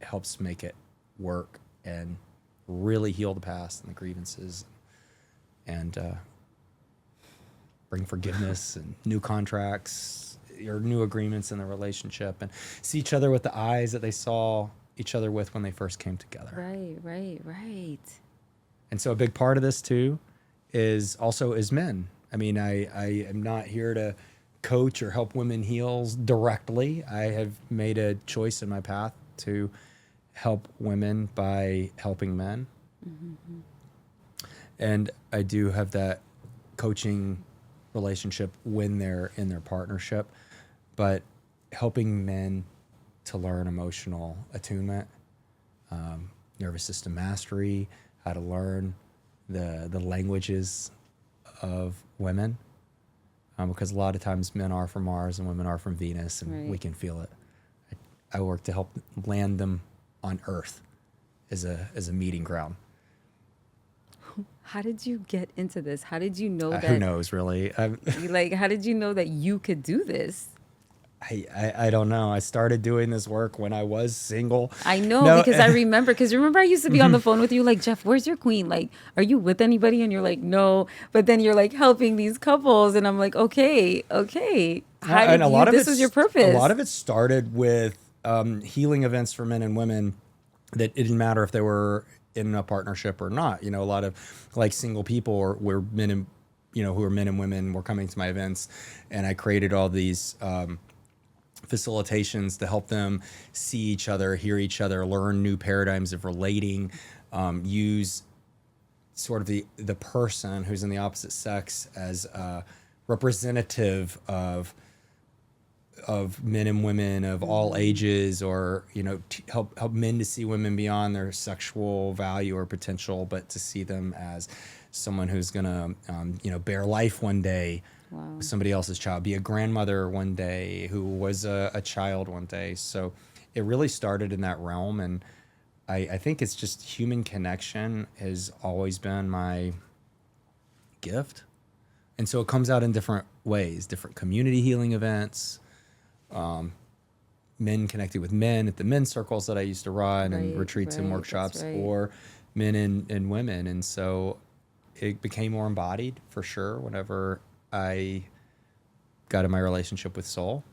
helps make it work and really heal the past and the grievances, and bring forgiveness and new contracts or new agreements in the relationship, and see each other with the eyes that they saw each other with when they first came together. Right. And so a big part of this too is men. I mean, I am not here to coach or help women heal directly. I have made a choice in my path to help women by helping men. And I do have that coaching relationship when they're in their partnership, but helping men to learn emotional attunement, nervous system mastery, how to learn the languages of women, because a lot of times men are from Mars and women are from Venus, and we can feel it. I work to help land them on Earth as a meeting ground. How did you get into this? How did you know that? Who knows, really? Like, how did you know that you could do this? I don't know. I started doing this work when I was single. I know, because I remember I used to be on the phone with you like, Jeff, where's your queen? Like, are you with anybody? And you're like, no. But then you're like helping these couples. And I'm like, okay. This was your purpose. A lot of it started with healing events for men and women that it didn't matter if they were in a partnership or not. A lot of like single people were men and, who are men and women were coming to my events, and I created all these facilitations to help them see each other, hear each other, learn new paradigms of relating, use sort of the person who's in the opposite sex as a representative of men and women of all ages, or help men to see women beyond their sexual value or potential, but to see them as someone who's gonna bear life one day. Wow. Somebody else's child, be a grandmother one day who was a child one day. So it really started in that realm, and I think it's just human connection has always been my gift. And so it comes out in different ways, different community healing events, men connecting with men at the men's circles that I used to run and Right, retreats and right, workshops, that's right. or men and women. And so it became more embodied for sure whenever I got in my relationship with soul.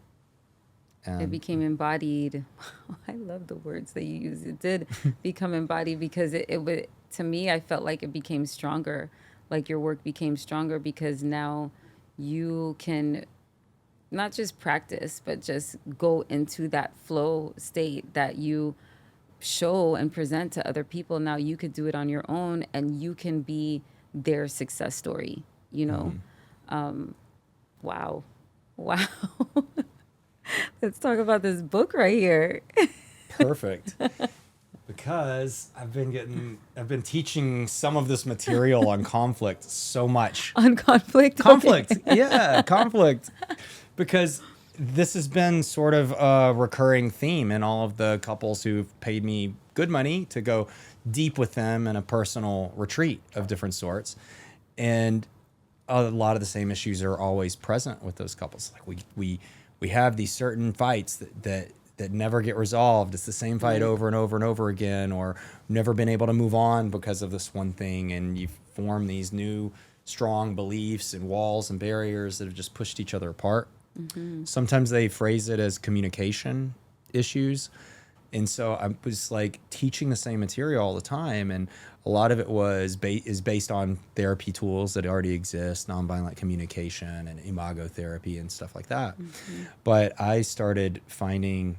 It became embodied. I love the words that you use. It did become embodied because it would, to me, I felt like it became stronger. Like your work became stronger because now you can not just practice, but just go into that flow state that you show and present to other people. Now you could do it on your own and you can be their success story, you know? Wow. Wow. Let's talk about this book right here. Perfect. Because I've been teaching some of this material on conflict so much. On conflict. Conflict. Okay. Yeah, conflict. Because this has been sort of a recurring theme in all of the couples who've paid me good money to go deep with them in a personal retreat of different sorts. And a lot of the same issues are always present with those couples. Like we have these certain fights that never get resolved. It's the same fight over and over and over again, or never been able to move on because of this one thing. And you form these new strong beliefs and walls and barriers that have just pushed each other apart. Mm-hmm. Sometimes they phrase it as communication issues. And so I was like teaching the same material all the time. And a lot of it is based on therapy tools that already exist, nonviolent communication and imago therapy and stuff like that. Mm-hmm. But I started finding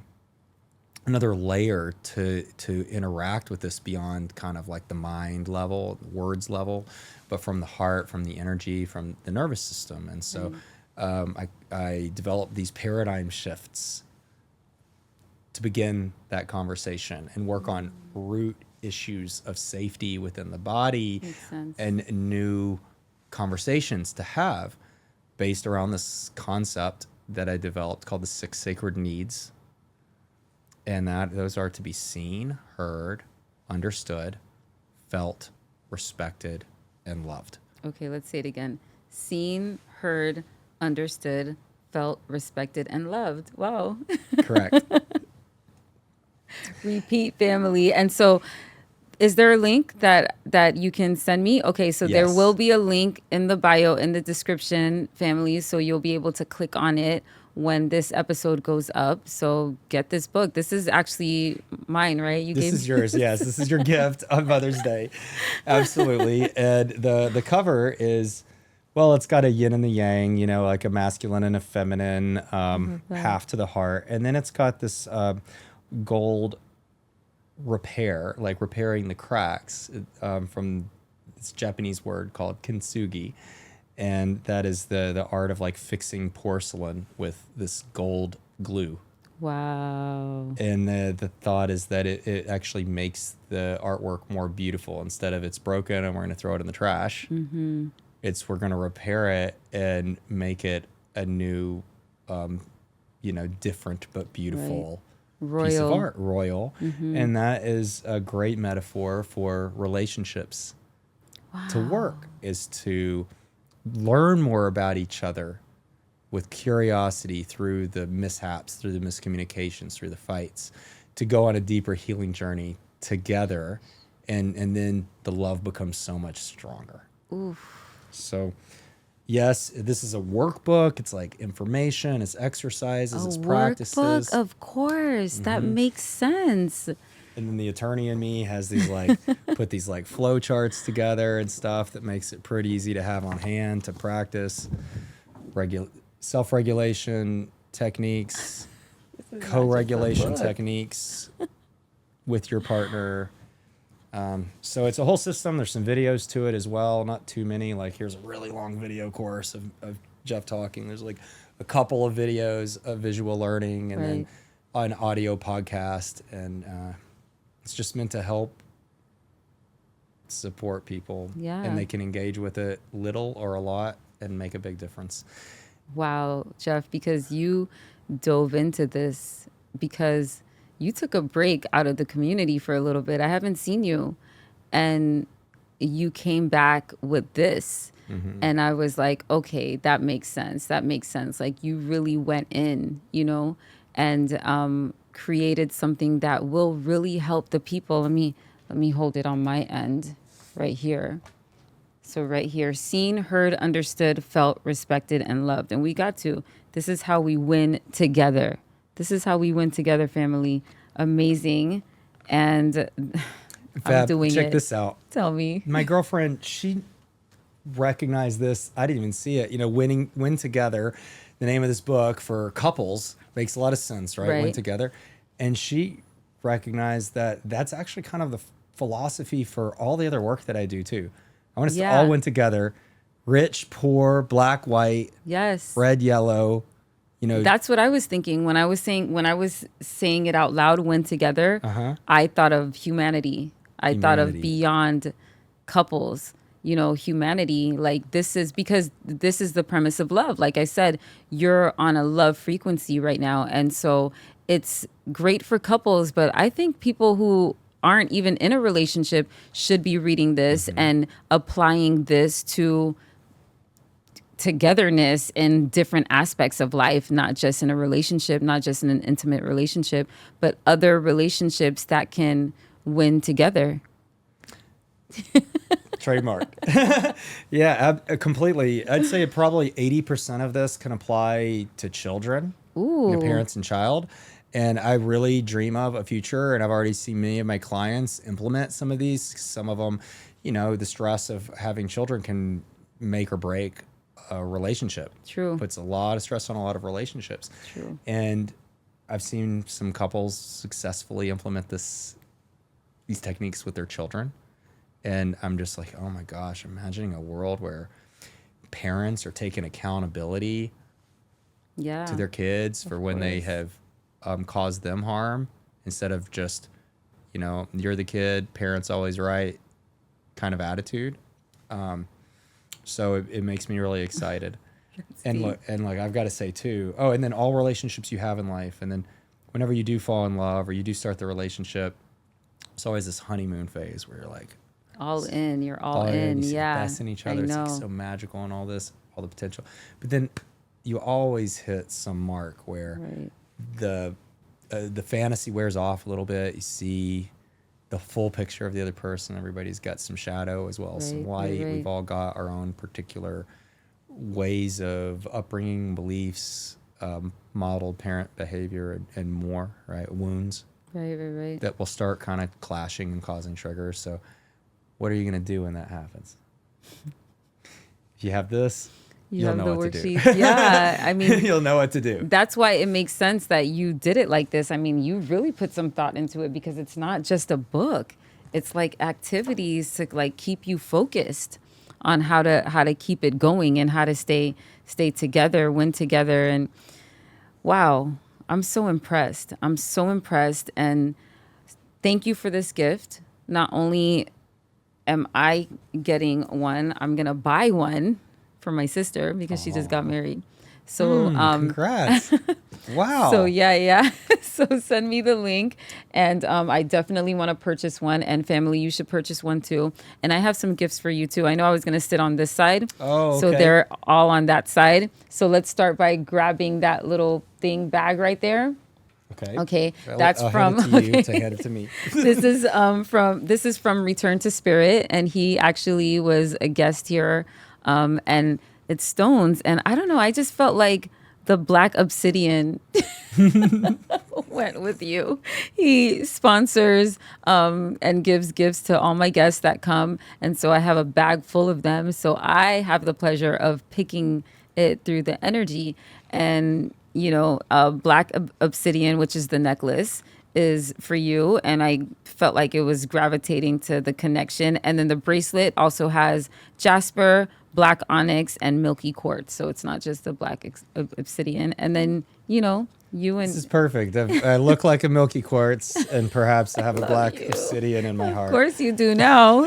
another layer to interact with this beyond kind of like the mind level, words level, but from the heart, from the energy, from the nervous system. And so I developed these paradigm shifts to begin that conversation and work on root issues of safety within the body and new conversations to have based around this concept that I developed called the 6 sacred needs. And that those are to be seen, heard, understood, felt, respected, and loved. Okay, let's say it again. Seen, heard, understood, felt, respected, and loved. Wow. Correct. Repeat, family. And so is there a link that you can send me? Okay, so there Yes. will be a link in the bio, in the description, family, so you'll be able to click on it when this episode goes up. So get this book. This is actually mine, right? This is yours. Yes, this is your gift on Mother's Day. Absolutely. And the cover is, well, it's got a yin and the yang, you know, like a masculine and a feminine, half to the heart. And then it's got this gold repair, like repairing the cracks, from this Japanese word called kintsugi. And that is the art of like fixing porcelain with this gold glue. Wow. And the thought is that it actually makes the artwork more beautiful. Instead of it's broken and we're going to throw it in the trash, we're going to repair it and make it a new, different but beautiful piece of art, royal. And that is a great metaphor for relationships. Wow. To work is to learn more about each other with curiosity through the mishaps, through the miscommunications, through the fights, to go on a deeper healing journey together. And then the love becomes so much stronger. Oof. So, yes, this is a workbook. It's like information, it's exercises, it's practices. Workbook, of course. That makes sense. And then the attorney in me has these like, put these like flow charts together and stuff that makes it pretty easy to have on hand to practice. Self-regulation techniques, co-regulation techniques with your partner. So it's a whole system. There's some videos to it as well. Not too many. Like here's a really long video course of Jeff talking. There's like a couple of videos of visual learning and then an audio podcast. And it's just meant to help support people. Yeah. And they can engage with it little or a lot and make a big difference. Wow, Jeff, because you dove into this, because you took a break out of the community for a little bit. I haven't seen you. And you came back with this. And I was like, okay, that makes sense. That makes sense. Like you really went in, and created something that will really help the people. Let me hold it on my end right here. So right here, seen, heard, understood, felt, respected, and loved. And we got to. This is how we win together. This is how we win together, family. Amazing. And I'm doing check it. this out. Tell me. My girlfriend, she recognized this. I didn't even see it. Win Together. The name of this book for couples makes a lot of sense, right? Win Together. And she recognized that that's actually kind of the philosophy for all the other work that I do too. I want us to all win together. Rich, poor, black, white, yes, red, yellow. That's what I was thinking when I was saying it out loud. Win together. I thought of humanity. I thought of beyond couples. Humanity. Like this is the premise of love. Like I said, you're on a love frequency right now, and so it's great for couples. But I think people who aren't even in a relationship should be reading this and applying this to togetherness in different aspects of life, not just in a relationship, not just in an intimate relationship, but other relationships that can win together. Trademark. Yeah, completely. I'd say probably 80% of this can apply to children, parents and child. And I really dream of a future, and I've already seen many of my clients implement some of these. Some of them, the stress of having children can make or break a relationship. True. Puts a lot of stress on a lot of relationships. True. And I've seen some couples successfully implement these techniques with their children. And I'm just like, oh my gosh, imagining a world where parents are taking accountability to their kids for when they have caused them harm, instead of just, you're the kid, parents always right kind of attitude. So it makes me really excited. And look, I've got to say too, and then all relationships you have in life, and then whenever you do fall in love or you do start the relationship, it's always this honeymoon phase where you're like, all in, you're all in. You Yeah. invest in each other. It's like so magical and all the potential. But then you always hit some mark where the fantasy wears off a little bit. You see the full picture of the other person. Everybody's got some shadow as well as some light. We've all got our own particular ways of upbringing, beliefs, modeled parent behavior, and more, right? Wounds. Right. That will start kind of clashing and causing triggers. So what are you going to do when that happens? If you have this, you'll know what to do. Yeah, I mean, you'll know what to do. That's why it makes sense that you did it like this. I mean, you really put some thought into it, because it's not just a book. It's like activities to like keep you focused on how to keep it going and how to stay together, win together. And wow, I'm so impressed. And thank you for this gift. Not only am I getting one, I'm going to buy one for my sister because she just got married. So congrats. Wow. So yeah. So send me the link, and I definitely want to purchase one, and family, you should purchase one too. And I have some gifts for you too. I know I was going to sit on this side. Oh, okay. So they're all on that side. So let's start by grabbing that little bag right there. Okay. That's from. Hand it to you to hand it to me. This is from Return to Spirit, and he actually was a guest here, and it's stones, and I don't know. I just felt like the black obsidian went with you. He sponsors and gives gifts to all my guests that come, and so I have a bag full of them. So I have the pleasure of picking it through the energy, and black obsidian, which is the necklace, is for you. And I felt like it was gravitating to the connection. And then the bracelet also has jasper, black onyx, and milky quartz. So it's not just the black obsidian. And then, you and... This is perfect. I look like a milky quartz, and perhaps I have a black obsidian in my heart. Of course you do now.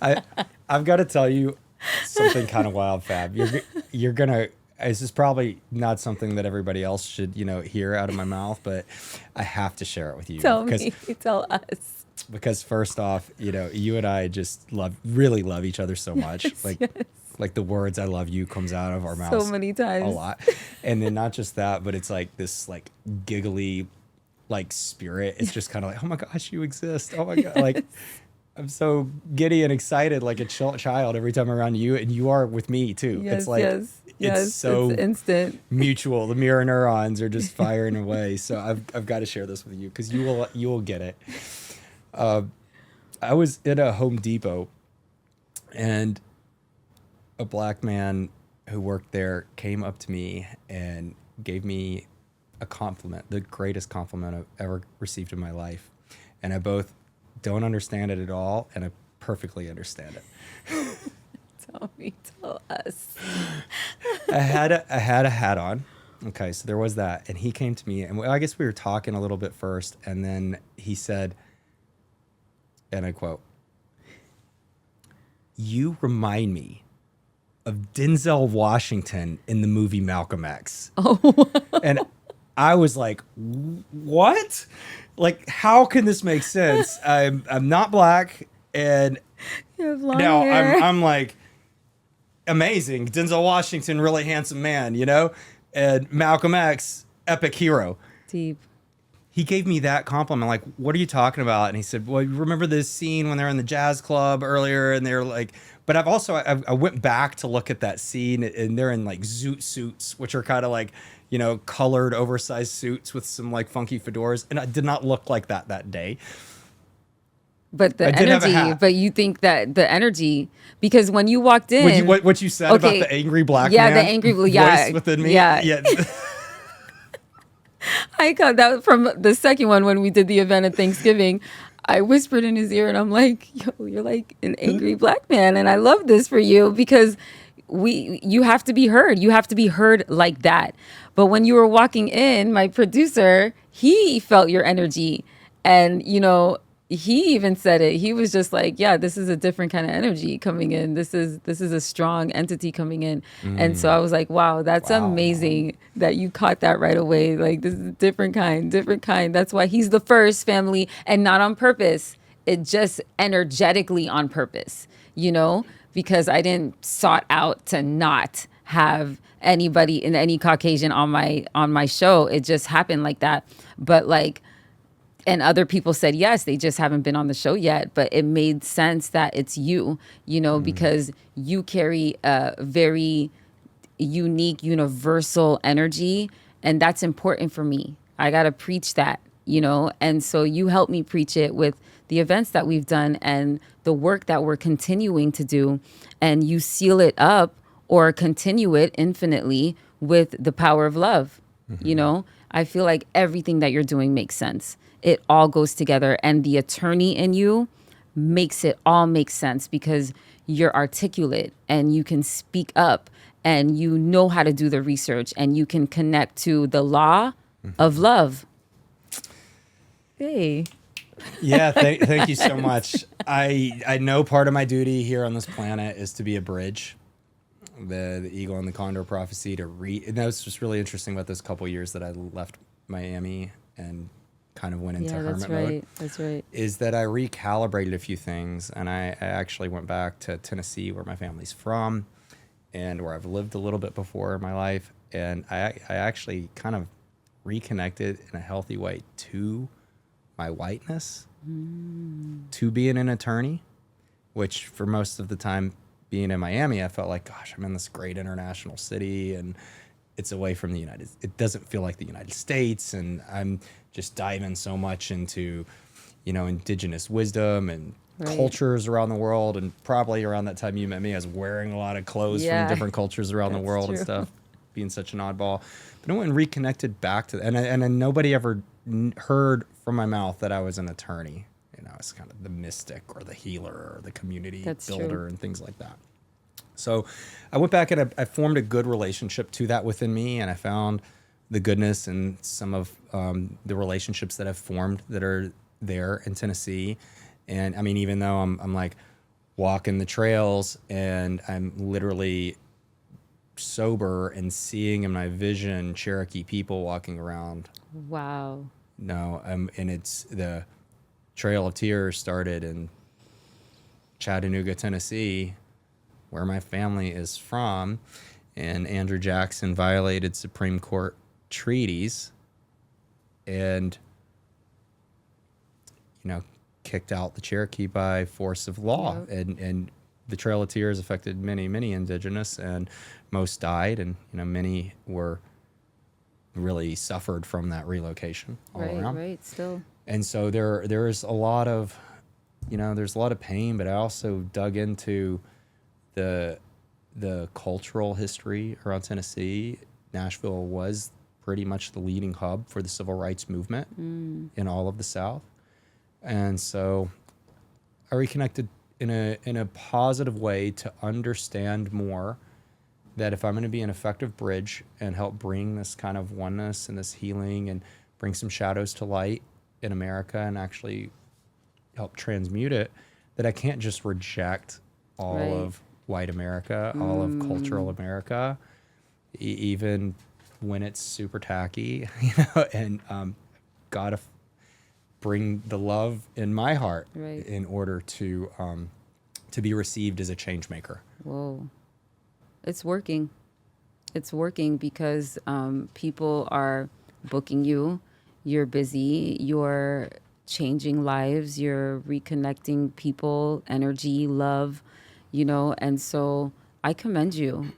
I've got to tell you something kind of wild, Fab. You're going to... This is probably not something that everybody else should, hear out of my mouth, but I have to share it with you. Tell us. Because first off, you and I just really love each other so much. Yes, like yes. Like the words "I love you" comes out of our So mouths many a times. lot, and then not just that, but it's like this like giggly, like spirit. It's just kind of like, oh my gosh, you exist. Oh my god, like I'm so giddy and excited, like a child every time I'm around you, and you are with me too. It's Yes, like yes, it's yes. It's so instant. mutual. The mirror neurons are just firing away. So I've got to share this with you because you will get it. I was at a Home Depot, and a black man who worked there came up to me and gave me a compliment, the greatest compliment I've ever received in my life. And I both don't understand it at all, and I perfectly understand it. Tell us. I had a hat on. Okay, so there was that, and he came to me, and I guess we were talking a little bit first, and then he said, and I quote, "You remind me of Denzel Washington in the movie Malcolm X." Oh, And I was like, "What? Like, how can this make sense? I'm not black, and you have long now hair. I'm like amazing. Denzel Washington, really handsome man, you know, and Malcolm X, epic hero." Deep. He gave me that compliment. Like, what are you talking about? And he said, well, you remember this scene when they're in the jazz club earlier, and they're like, but I went back to look at that scene, and they're in like zoot suits, which are kind of like, you know, colored oversized suits with some like funky fedoras. And I did not look like that day. But the I did have a energy, hat. but you think that the energy, because when you walked in, What you said Okay. about the angry black Yeah, man the angry- yeah, voice within me. yeah. I got that from the second one when we did the event at Thanksgiving. I whispered in his ear and I'm like, yo, you're like an angry black man. And I love this for you because you have to be heard. You have to be heard like that. But when you were walking in, my producer, he felt your energy. And, you know, he even said it. He was just like, yeah, this is a different kind of energy coming in. This is a strong entity coming in. And so I was like, wow, that's Wow. amazing that you caught that right away. Like, this is a different kind. That's why he's the first family, and not on purpose. It just energetically on purpose, you know, because I didn't sought out to not have anybody in any Caucasian on my show. It just happened like that. But like, and other people said yes, they just haven't been on the show yet, but it made sense that it's you, you know, because you carry a very unique, universal energy, and that's important for me. I got to preach that, you know, and so you help me preach it with the events that we've done and the work that we're continuing to do, and you seal it up or continue it infinitely with the power of love. You know, I feel like everything that you're doing makes sense. It all goes together, and the attorney in you makes it all make sense because you're articulate and you can speak up and you know how to do the research and you can connect to the law of love. Hey. Yeah, thank you so much. I know part of my duty here on this planet is to be a bridge. The eagle and the condor prophecy to read. And that was just really interesting about those couple years that I left Miami and kind of went into hermit mode. That's right. Is that I recalibrated a few things, and I actually went back to Tennessee, where my family's from, and where I've lived a little bit before in my life, and I actually kind of reconnected in a healthy way to my whiteness, to being an attorney, which for most of the time being in Miami, I felt like, gosh, I'm in this great international city, and it's away from it doesn't feel like the United States, and I'm just diving so much into, you know, indigenous wisdom and cultures around the world. And probably around that time you met me, I was wearing a lot of clothes from different cultures around the world and stuff, being such an oddball. But I went and reconnected back to, and nobody ever heard from my mouth that I was an attorney. You know, it's kind of the mystic or the healer or the community builder and things like that. So I went back and I formed a good relationship to that within me, and I found the goodness in some of the relationships that I've formed that are there in Tennessee. And I mean, even though I'm like walking the trails and I'm literally sober and seeing in my vision Cherokee people walking around. Wow. No, and it's the Trail of Tears started in Chattanooga, Tennessee, where my family is from, and Andrew Jackson violated Supreme Court treaties and, kicked out the Cherokee by force of law. Yep. And the Trail of Tears affected many, many indigenous, and most died, and, many were really suffered from that relocation all around. Right, still. And so there is a lot of, there's a lot of pain, but I also dug into the cultural history around Tennessee. Nashville was pretty much the leading hub for the civil rights movement in all of the South. And so I reconnected in a positive way to understand more that if I'm going to be an effective bridge and help bring this kind of oneness and this healing and bring some shadows to light in America and actually help transmute it, that I can't just reject all of white America, all of cultural America, even when it's super tacky, and gotta bring the love in my heart in order to be received as a change maker. Whoa. It's working. It's working because people are booking you. You're busy. You're changing lives. You're reconnecting people, energy, love, and so I commend you.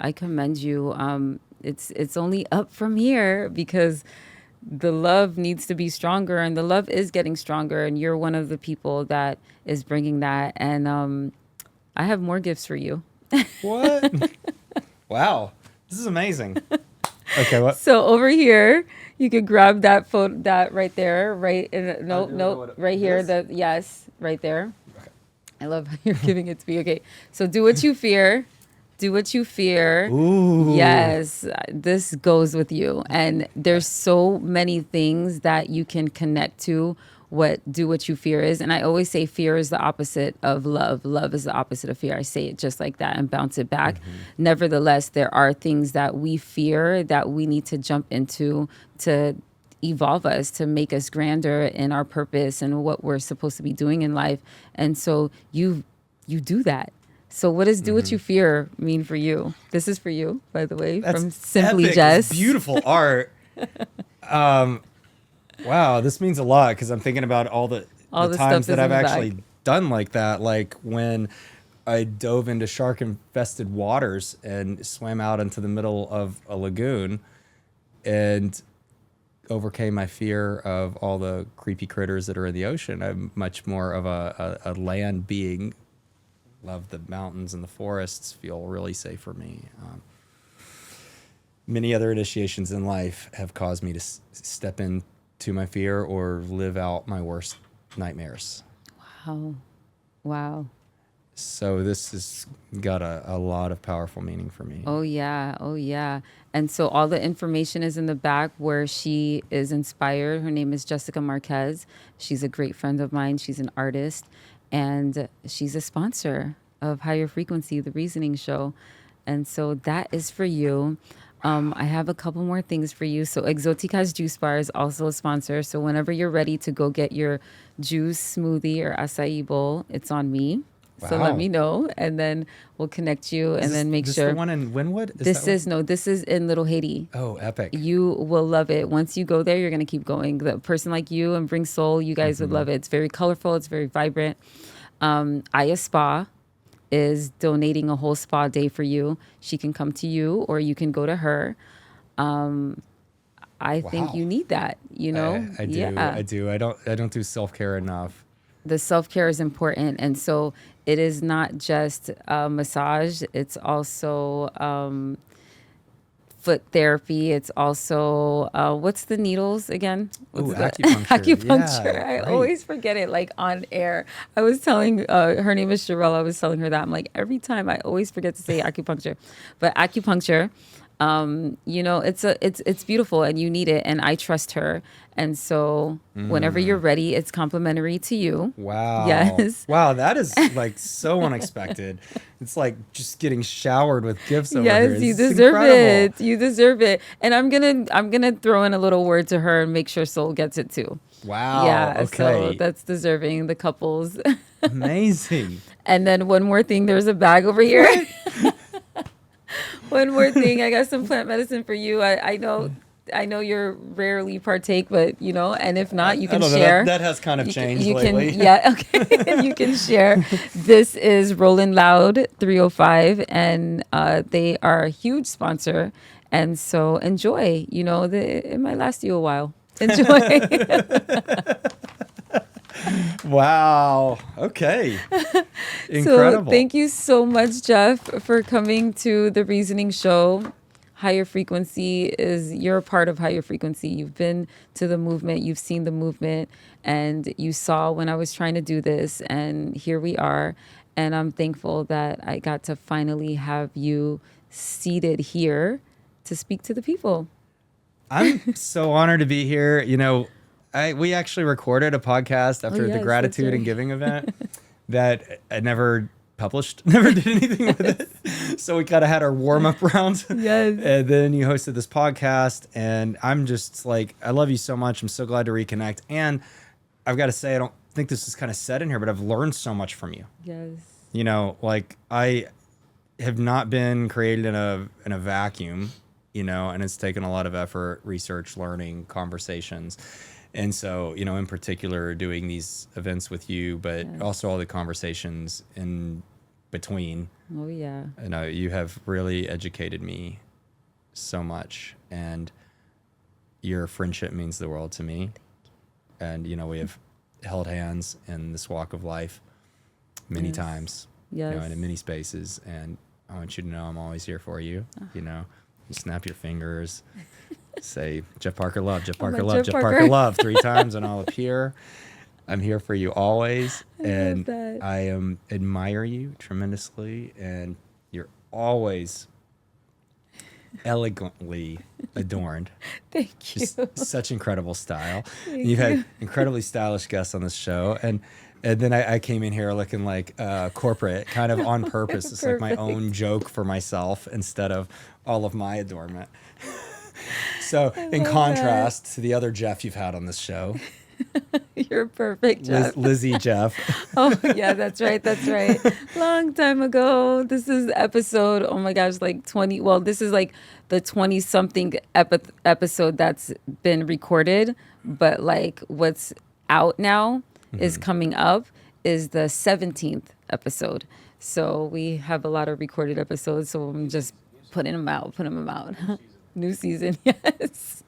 It's only up from here because the love needs to be stronger, and the love is getting stronger, and you're one of the people that is bringing that. And I have more gifts for you. What? Wow, this is amazing. Okay, what? So over here, you could grab that photo, that right there, right in right here. Yes, right there. Okay. I love how you're giving it to me. Okay, so do what you fear. Do what you fear. Ooh. Yes, this goes with you. And there's so many things that you can connect to what do what you fear is. And I always say fear is the opposite of love. Love is the opposite of fear. I say it just like that and bounce it back. Nevertheless, there are things that we fear that we need to jump into to evolve us, to make us grander in our purpose and what we're supposed to be doing in life. And so you do that. So what does do what you fear mean for you? This is for you, by the way, That's from Simply epic. Jess. It's beautiful art. Wow, this means a lot because I'm thinking about all the times that I've actually done like that. Like when I dove into shark-infested waters and swam out into the middle of a lagoon and overcame my fear of all the creepy critters that are in the ocean. I'm much more of a land being. Love the mountains and the forests, feel really safe for me. Many other initiations in life have caused me to step into my fear or live out my worst nightmares. Wow. So this has got a lot of powerful meaning for me. Oh, yeah. And so all the information is in the back where she is inspired. Her name is Jessica Marquez. She's a great friend of mine. She's an artist. And she's a sponsor of Higher Frequency, the Reasoning Show. And so that is for you. I have a couple more things for you. So Exotica's Juice Bar is also a sponsor. So whenever you're ready to go get your juice, smoothie, or acai bowl, it's on me. So let me know, and then we'll connect you, and then make sure. This the one in Wynwood? This is in Little Haiti. Oh, epic! You will love it. Once you go there, you're gonna keep going. The person like you and Bring Soul, you guys would love it. It's very colorful. It's very vibrant. Aya Spa is donating a whole spa day for you. She can come to you, or you can go to her. I think you need that. I do. Yeah. I do. I don't do self-care enough. The self-care is important, and so it is not just massage. It's also foot therapy. It's also what's the needles again? Acupuncture. Acupuncture. Yeah, I right. always forget it, like on air. I was telling her name is Sherelle. I was telling her that I'm like, every time I always forget to say acupuncture, but acupuncture. It's beautiful, and you need it, and I trust her. And so whenever you're ready, it's complimentary to you. Wow. Yes. Wow, that is like so unexpected. It's like just getting showered with gifts over here. Yes, you This is deserve incredible. it. You deserve it. And I'm gonna throw in a little word to her and make sure Soul gets it too. Wow. Yeah, Okay. so that's deserving, the couples. Amazing. And then one more thing, there's a bag over here. One more thing. I got some plant medicine for you. I know you're rarely partake, but and if not, you I can don't know. share. That has kind of changed You lately. can, yeah, okay. You can share. This is Rolling Loud 305, and they are a huge sponsor. And so enjoy. It might last you a while. Enjoy. Wow. Okay. So Incredible. thank you so much, Jeff, for coming to the Reasoning Show. Higher frequency you're a part of higher frequency. You've been to the movement, you've seen the movement, and you saw when I was trying to do this, and here we are. And I'm thankful that I got to finally have you seated here to speak to the people. I'm so honored to be here. We actually recorded a podcast after yes, the that's gratitude right. and giving event that I never published, never did anything with it. So we kind of had our warm up rounds. Yes. And then you hosted this podcast, and I'm just like, I love you so much. I'm so glad to reconnect. And I've got to say, I don't think this is kind of said in here, but I've learned so much from you. Yes. Like I have not been created in a vacuum, and it's taken a lot of effort, research, learning, conversations. And so, in particular, doing these events with you, but also all the conversations in between. Oh, yeah. You have really educated me so much, and your friendship means the world to me. And, we have held hands in this walk of life many times, and in many spaces. And I want you to know I'm always here for you. You snap your fingers, say, Jeff Parker love, Jeff Parker love, Jeff Parker love 3 times, and I'll appear. I'm here for you always. And I admire you tremendously. And you're always elegantly adorned. Thank you. Just such incredible style. You've had incredibly stylish guests on this show. And then I came in here looking like corporate, kind of on purpose. It's like my own joke for myself instead of all of my adornment. So in contrast to the other Jeff you've had on this show. You're perfect, Jeff. Lizzie Jeff. Oh, yeah, that's right. That's right. Long time ago. This is episode, oh my gosh, like 20. Well, this is like the 20-something episode that's been recorded. But like what's out now is coming up is the 17th episode. So we have a lot of recorded episodes. So I'm just putting them out. New season, yes.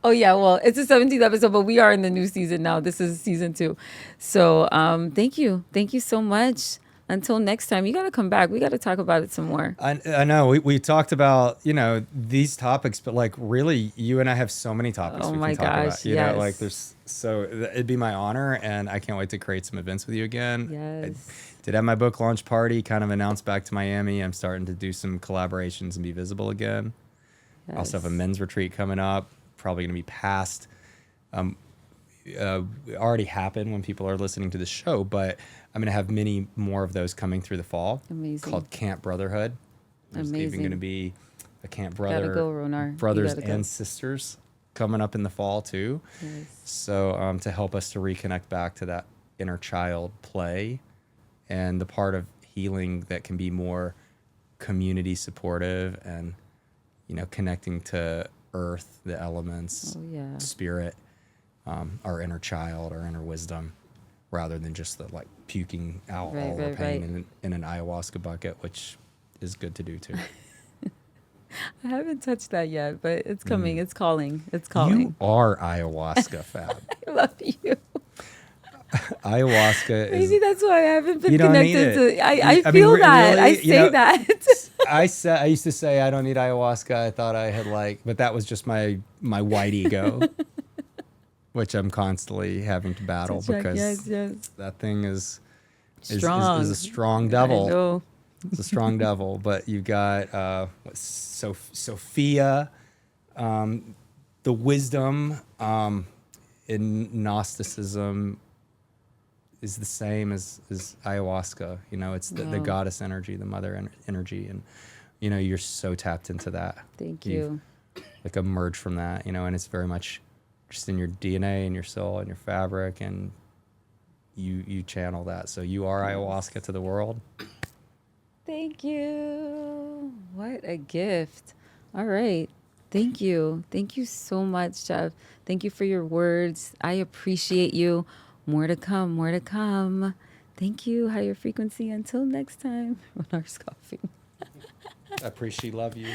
Oh, yeah, well, it's the 17th episode, but we are in the new season now. This is season 2. So thank you. Thank you so much. Until next time, you got to come back. We got to talk about it some more. I know. We talked about, these topics, but like really, you and I have so many topics we can talk about. You know, like it'd be my honor, and I can't wait to create some events with you again. Yes. I did have my book launch party, kind of announced back to Miami. I'm starting to do some collaborations and be visible again. I also have a men's retreat coming up, probably going to be past. It already happened when people are listening to the show, but I'm going to have many more of those coming through the fall. Amazing. Called Camp Brotherhood. There's even going to be a Camp Brothers and Sisters coming up in the fall too. Yes. So to help us to reconnect back to that inner child play and the part of healing that can be more community supportive and connecting to earth, the elements, spirit, our inner child, our inner wisdom, rather than just the like puking out all the pain in an ayahuasca bucket, which is good to do too. I haven't touched that yet, but it's coming. It's calling. It's calling. You are ayahuasca, Fab. I love you. Ayahuasca is... Maybe that's why I haven't been you don't need connected it. to... I feel that. Really, I say that. I used to say I don't need ayahuasca. I thought I had but that was just my white ego, which I'm constantly having to battle because that thing is a strong devil. I know. It's a strong devil. But you got Sophia, the wisdom in Gnosticism is the same as ayahuasca. It's the goddess energy, the mother energy, and you're so tapped into that. Thank you. Like emerged from that, and it's very much just in your DNA and your soul and your fabric, and you channel that. So you are ayahuasca to the world. Thank you. What a gift. All right. Thank you. Thank you so much, Jeff. Thank you for your words. I appreciate you. More to come. More to come. Thank you. Higher frequency. Until next time. Renar's coughing. I appreciate, love you.